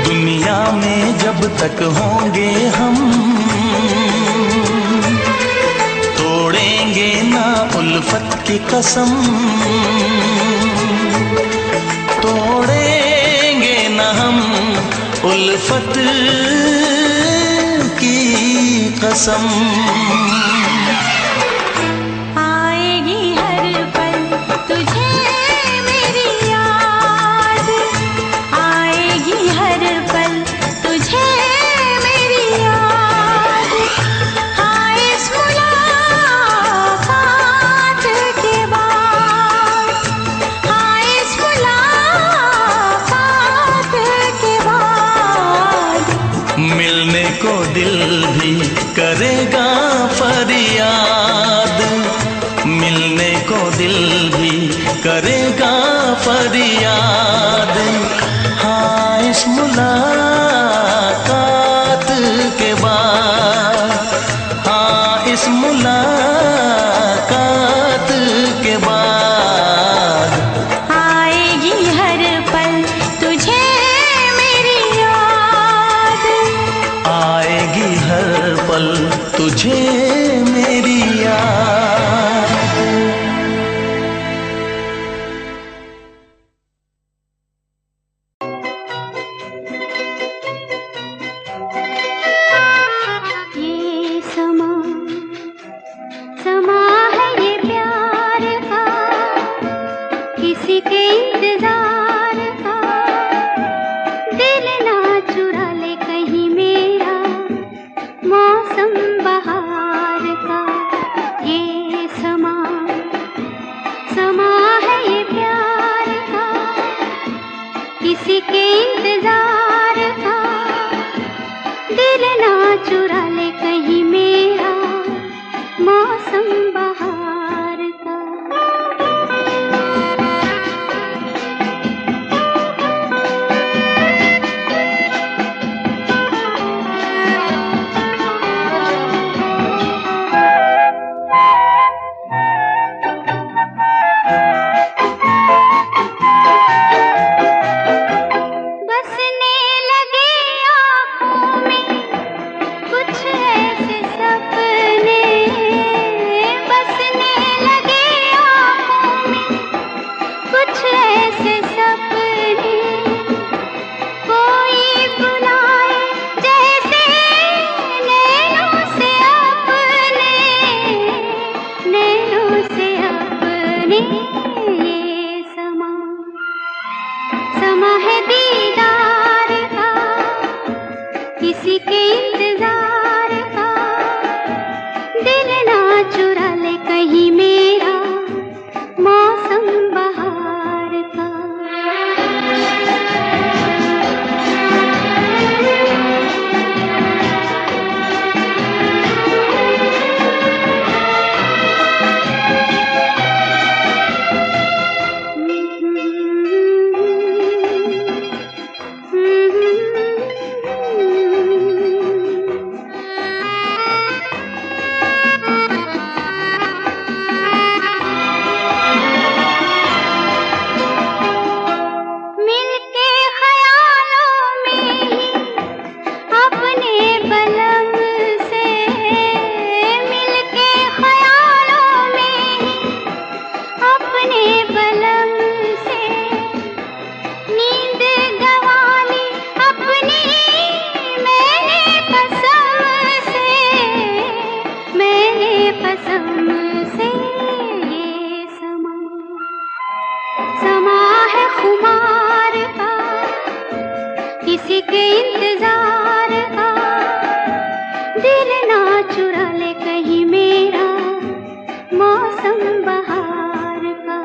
दुनिया में जब तक तक होंगे हम, तोड़ेंगे ना उल्फत की कसम, तोड़ेंगे ना हम उल्फत की कसम। आएगी हर पल तुझे मेरी याद, आएगी हर पल तुझे मेरी याद। हाँ इस मुलाकात के बाद, हाँ इस मुलाकात के बाद, मिलने को दिल भी करेगा फरियाद, मिलने को दिल भी करेगा फरियाद। हाँ इस मुलाकात के बाद, हाँ इस मुलाकात के बाद, आएगी हर पल तुझे मेरी याद, आएगी हर पल तुझे मेरी याद। ये समा समा है ये प्यार का, किसी के इंतजार का, दिल ना चुरा ले कहीं मेरा मौसम बहार का। ये समा समा है ये प्यार का, किसी के इंतजार का, दिल ना चुरा ले कहीं मेरा मौसम बहार का। बसने लगे आँखों में कुछ ऐसे सपने, बसने लगे आँखों में कुछ ऐसे सपने, कोई बुलाए जैसे नैनों से अपने, नैनों से अपने। ये समा समा है दीदार का, किसी के इंतजार का, दिल ना चुरा ले कहीं मेरा मौसम बहार का। मिलके ख्यालों में ही अपने बलम से, मिलके ख्यालों में ही अपने बलम से, नींद गंवाली अपनी मैंने कसम से, मैंने कसम से। ये समा समा है खुमार का, किसी के इंतजार का, दिल ना चुरा ले कहीं मेरा मौसम बहार का।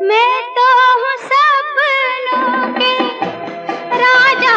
मैं तो हूँ सपनों के राजा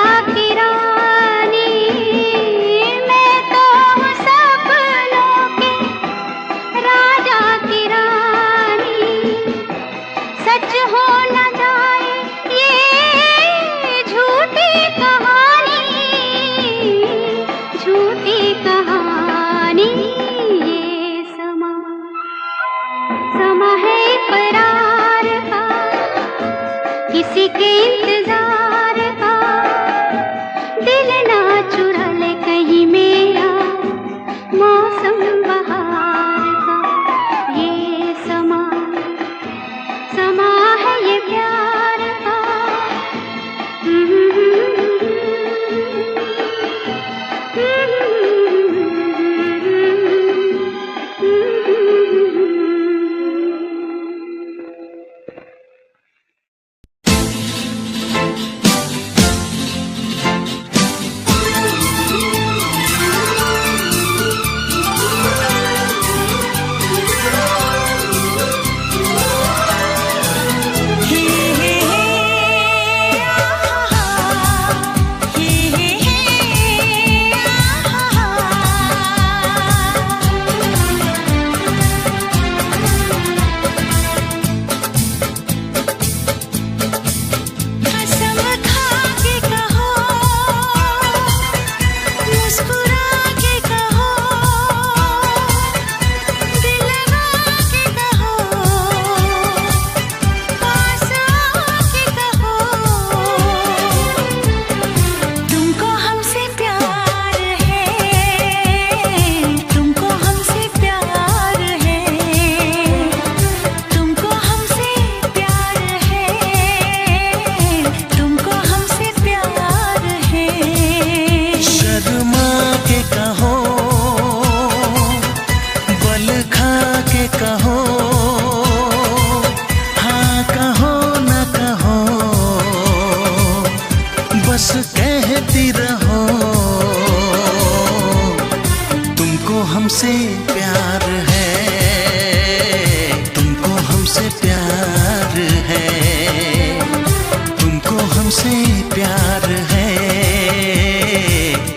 प्यार है,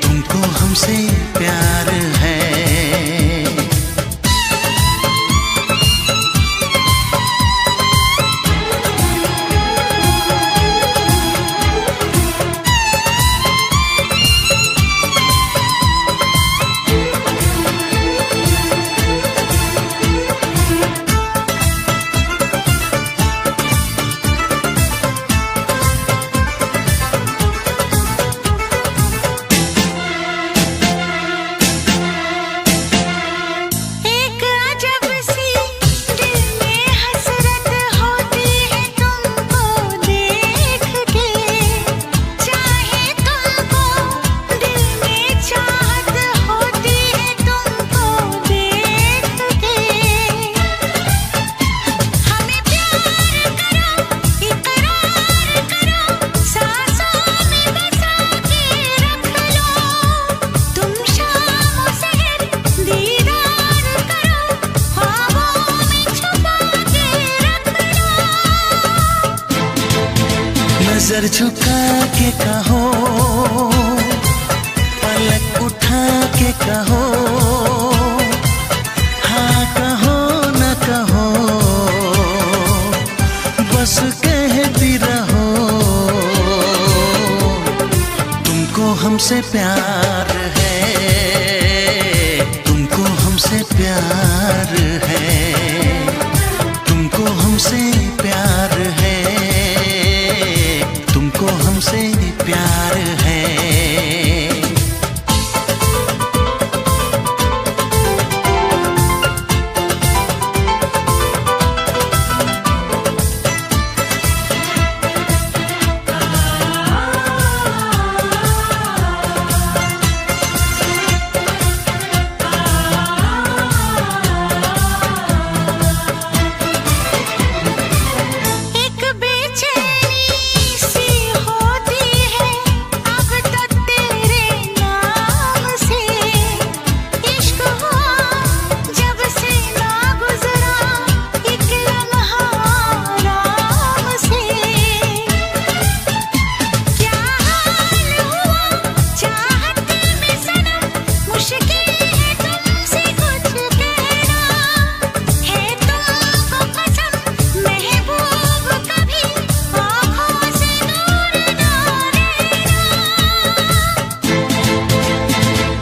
तुमको हमसे प्यार है। नजर झुका के कहो, पलक उठा के कहो, हाँ कहो न कहो, बस कहती रहो। तुमको हमसे प्यार है, तुमको हमसे प्यार है, तुमको हमसे प्यार है, तुमको हमसे प्यार है।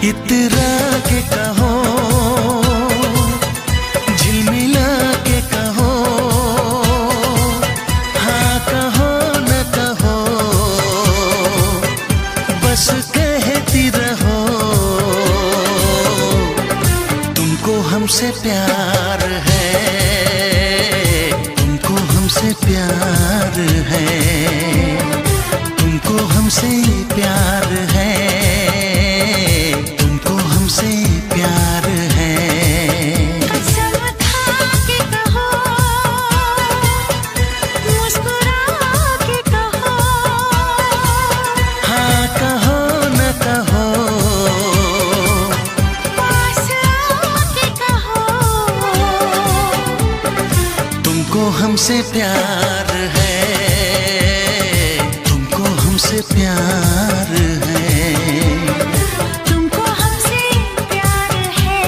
इतरा के कहो, झिलमिला के कहो, हाँ कहो न कहो, बस कहती रहो। तुमको हमसे प्यार है, तुमको हमसे प्यार है, तुमको हमसे प्यार है, तुमको हमसे प्यार है। कसम खा के कहो, मुस्कुरा के कहो, हाँ कहो न कहो, पास आके कहो। तुमको हमसे प्यार है, तुमको हमसे प्यार है। तुमको हमसे प्यार है,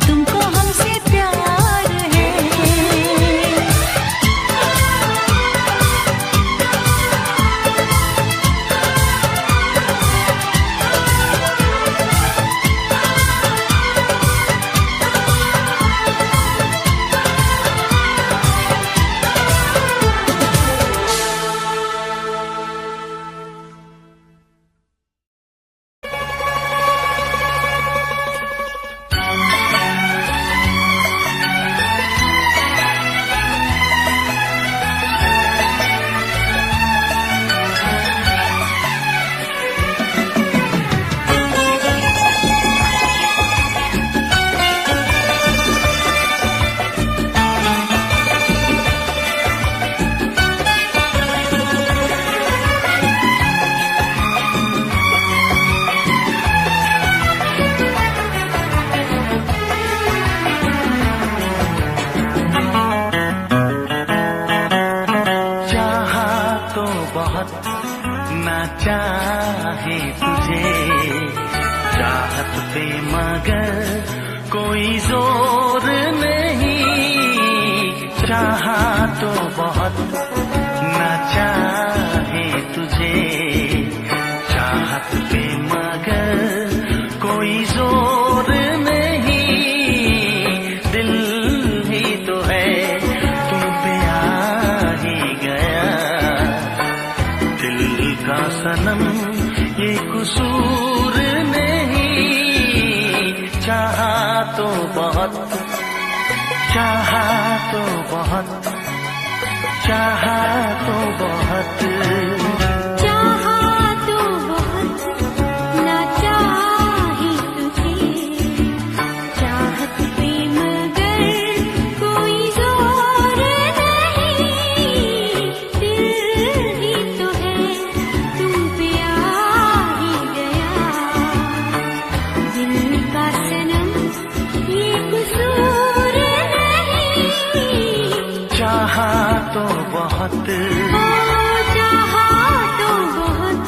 तुमको हमसे प्यार है। बहुत ना चाहे तुझे, चाहत पे मगर कोई जोर नहीं, चाहा तो बहुत ना चाहे तुझे, चाहत पे मगर कोई जोर नहीं, दिल ही तो है तुम पे आ ही गया, दिल का सनम ये कसूर नहीं, चाहा तो बहुत, चाहा तो बहुत, चाहा तो बहुत, चाहा तो बहुत ना चाहे तुझे, चाहत पे मगर कोई जोर नहीं, दिल ही तो है तुम पे आ ही गया, दिल का सनम ये कसूर नहीं, चाहा तो बहुत, ओ चाहा तो बहुत।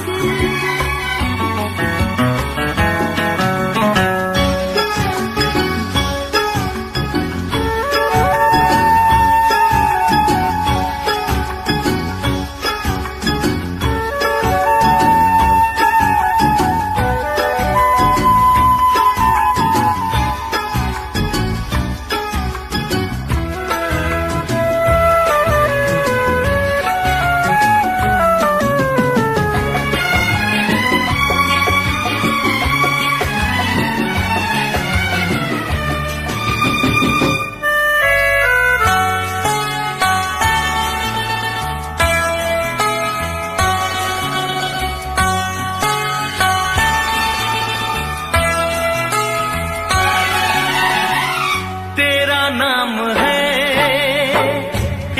तेरा नाम है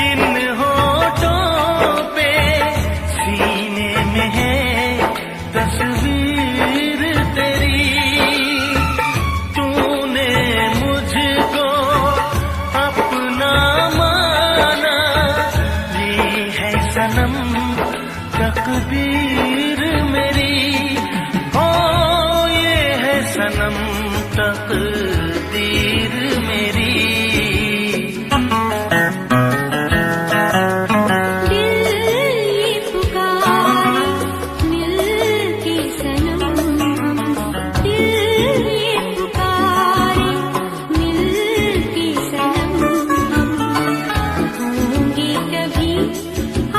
इन होठों पे, सीने में है तस्वीर तेरी, तूने मुझको अपना माना, ये है सनम तकदीर मेरी, ओ ये है सनम तकदीर मेरी, दिल ये पुकारे मिल के सनम हम, दिल ये पुकारे मिल के सनम हम, होंगे कभी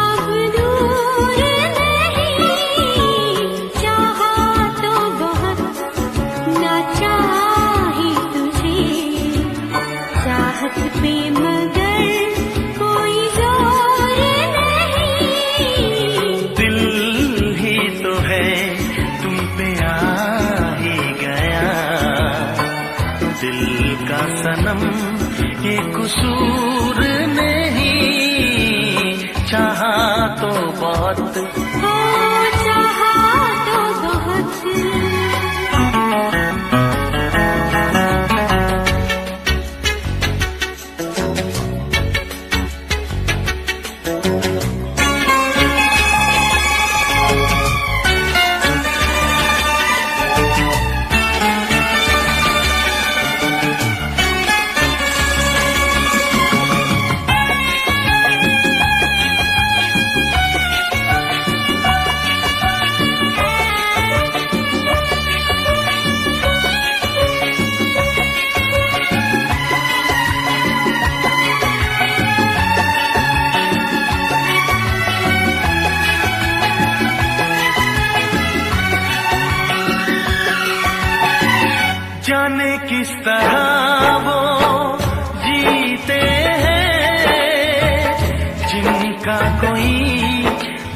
अब दूर नहीं, चाहा तो बहुत ना चाहे तुझे, चाहत पे मगर कोई जोर नहीं, दिल ही तो है तुम पे आ ही गया, दिल का सनम ये कसूर नहीं, चाहा तो बहुत, ओ चाहा तो बहुत। जाने किस तरह वो जीते हैं जिनका कोई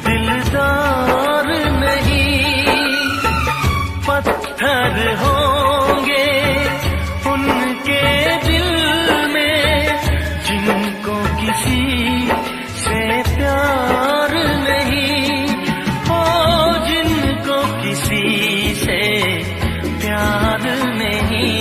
दिलदार नहीं, पत्थर होंगे उनके दिल में जिनको किसी से प्यार नहीं, ओ जिनको किसी से प्यार नहीं,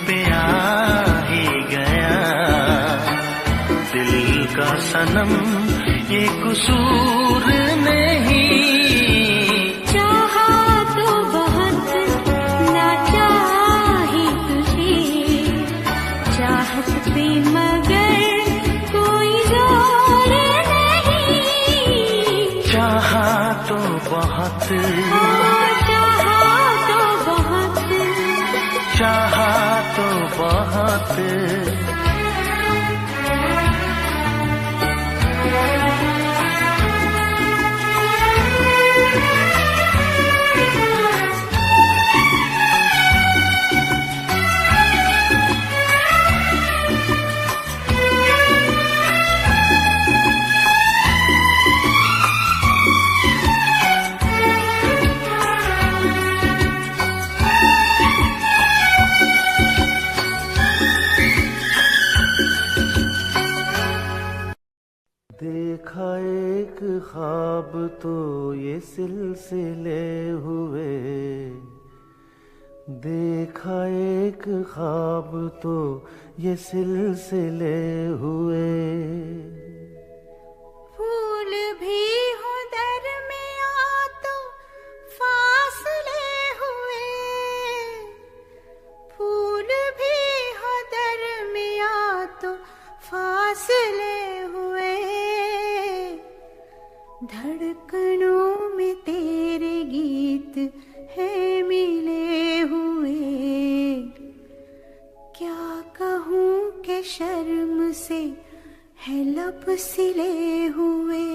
पे आ ही गया, दिल का सनम ये कसूर नहीं। चाहा तो बहुत ना चाही तुझे, चाहत पे मगर कोई जोर नहीं। चाहा तो बहुत, चाहा तो बहुत, चाहा तो बहुत। देखा एक ख्वाब तो ये सिलसिले हुए, देखा एक ख्वाब तो ये सिलसिले हुए। फूल भी हो दरमिया तो फासले हुए, फूल भी हो दरमिया तो फासले हुए। धड़कनों में तेरे गीत है मिले हुए, क्या कहूँ कि शर्म से है लब सिले हुए।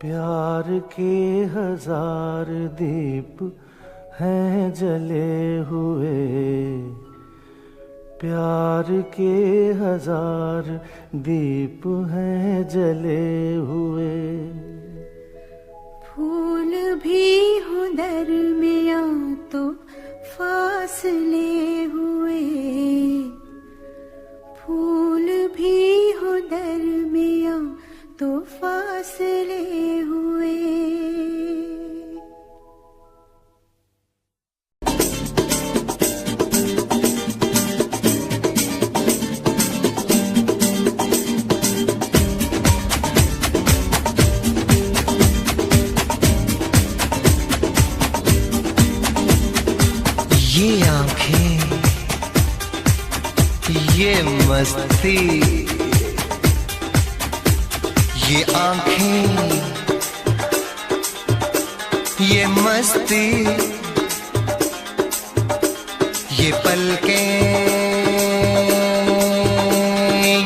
प्यार के हजार दीप हैं जले हुए, प्यार के हजार दीप हैं जले हुए। फूल भी हो दरमिया तो फासले हुए, फूल भी हो दरमिया तो फासले हुए। ये आंखें, ये मस्ती, ये आंखें, ये मस्ती, ये पलकें,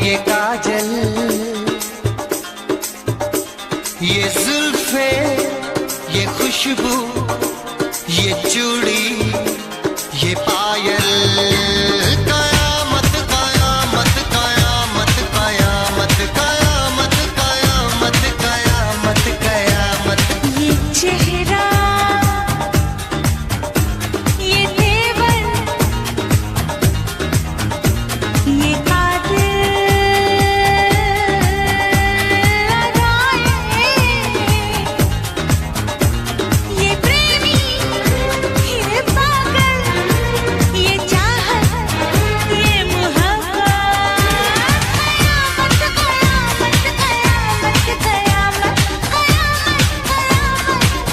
ये काजल, ये जुल्फे, ये खुशबू, ये चूड़ी, ये पायल। कयामत कयामत कयामत कयामत कयामत कयामत कयामत कयामत। ये चेहरा, ये तेवर, ये कातिल अदाएं, ये प्रेमी, ये पागल, ये चाहत, ये मोहब्बत। कयामत कयामत कयामत कयामत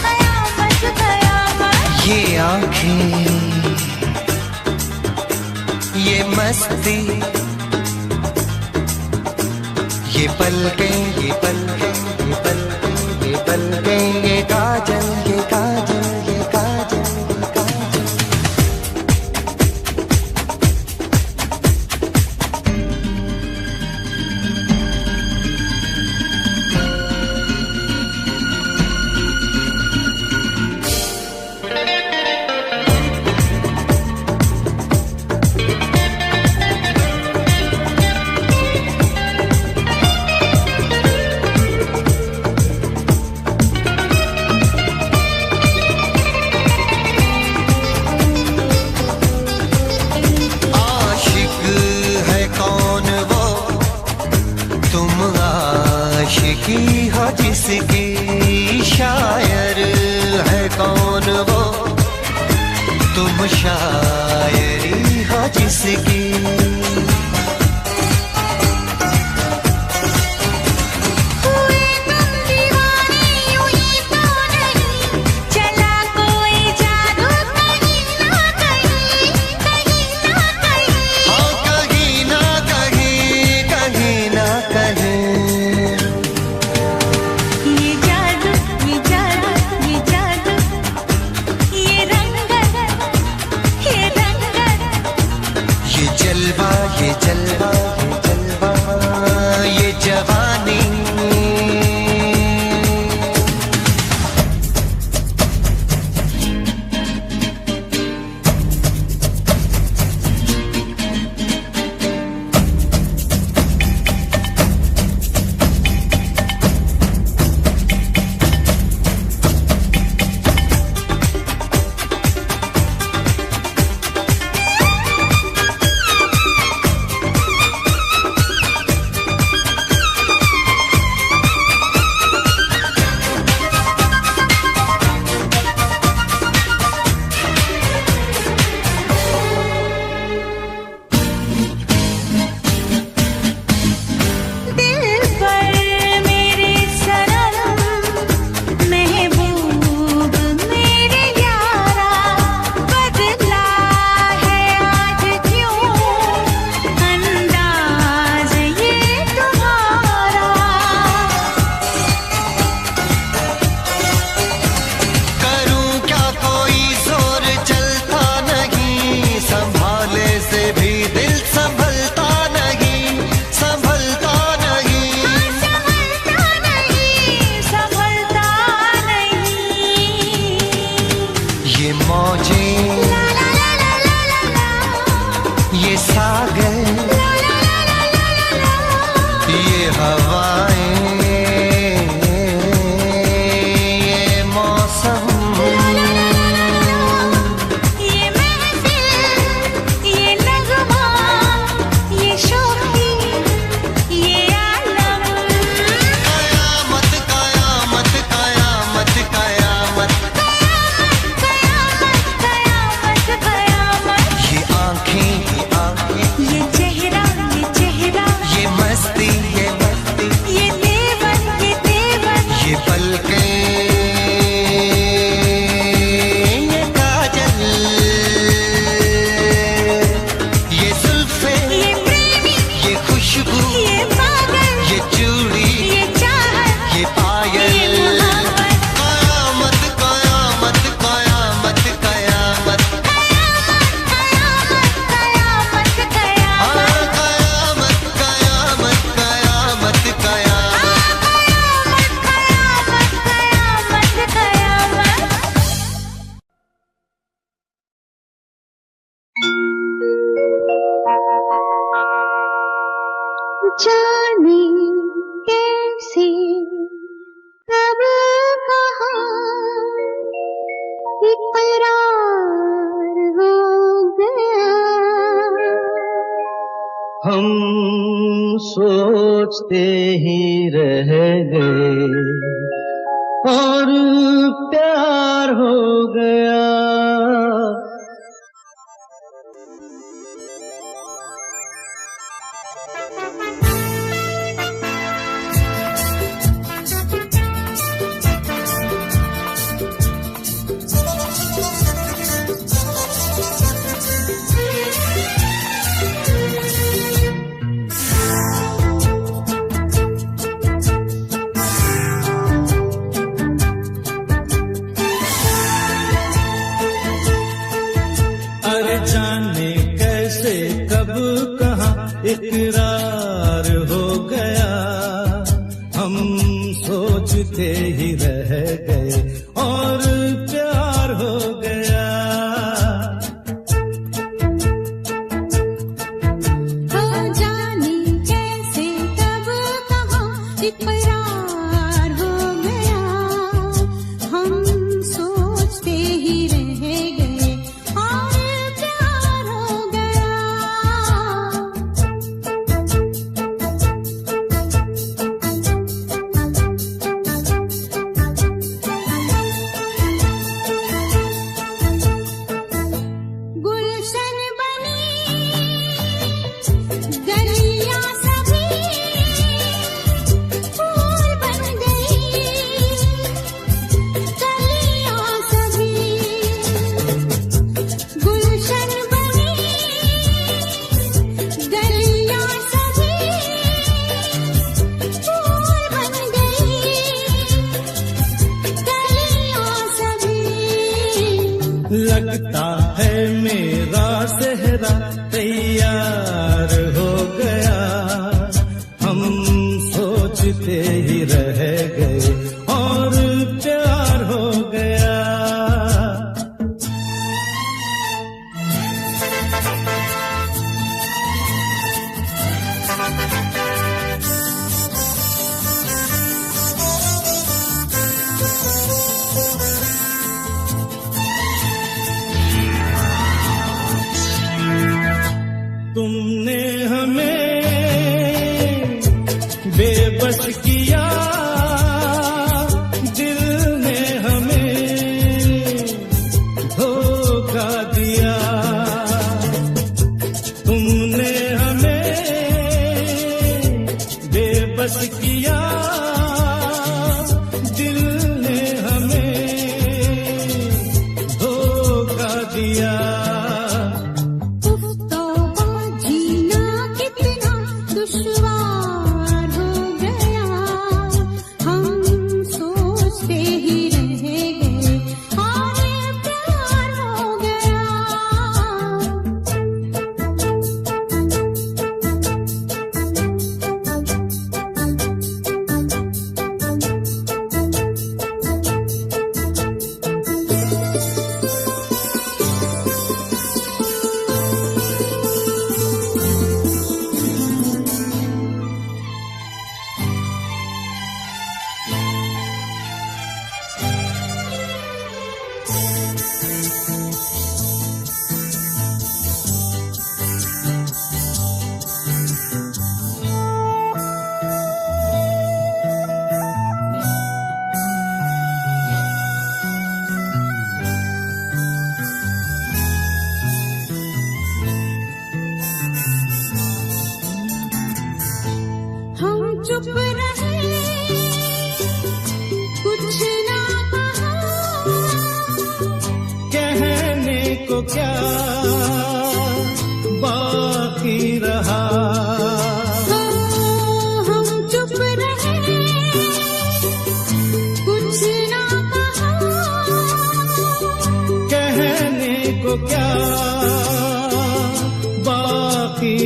कयामत कयामत। ये आंखें, ये मस्ती, ये पलकें, ये पलकें, ये पलकें, ये पलकें, ये काजल, ये काजल, ये काजल, ये काजल। आशिकी हो जिसकी, शायर है कौन वो, तुम शायरी किसकी। जाने कैसे कब कहाँ इकरार हो गया। हम सोचते ही रह गए और प्यार हो गया। जाने कैसे कब कहाँ इकरार हो गया। हम सोचते ही रह गए और प्यार हो गया। जाने कैसे कब कहाँ इकरार हो गया। हम सोचते ही रह गए और प्यार हो गया। तैयार हो गया, हम सोचते ही रह गए और प्यार हो गया। तुमने हमें बेबस किया, दिल ने हमें धोखा दिया। तुमने हमें बेबस किया, दिल ने हमें धोखा दिया। दुश्वार हो गया, हम सोचते ही रह गए और प्यार हो गया। हम चुप रहे, कुछ ना कहा, कहने को क्या बाकी रहा। हम चुप रहे, कुछ ना कहा, कहने को क्या बाकी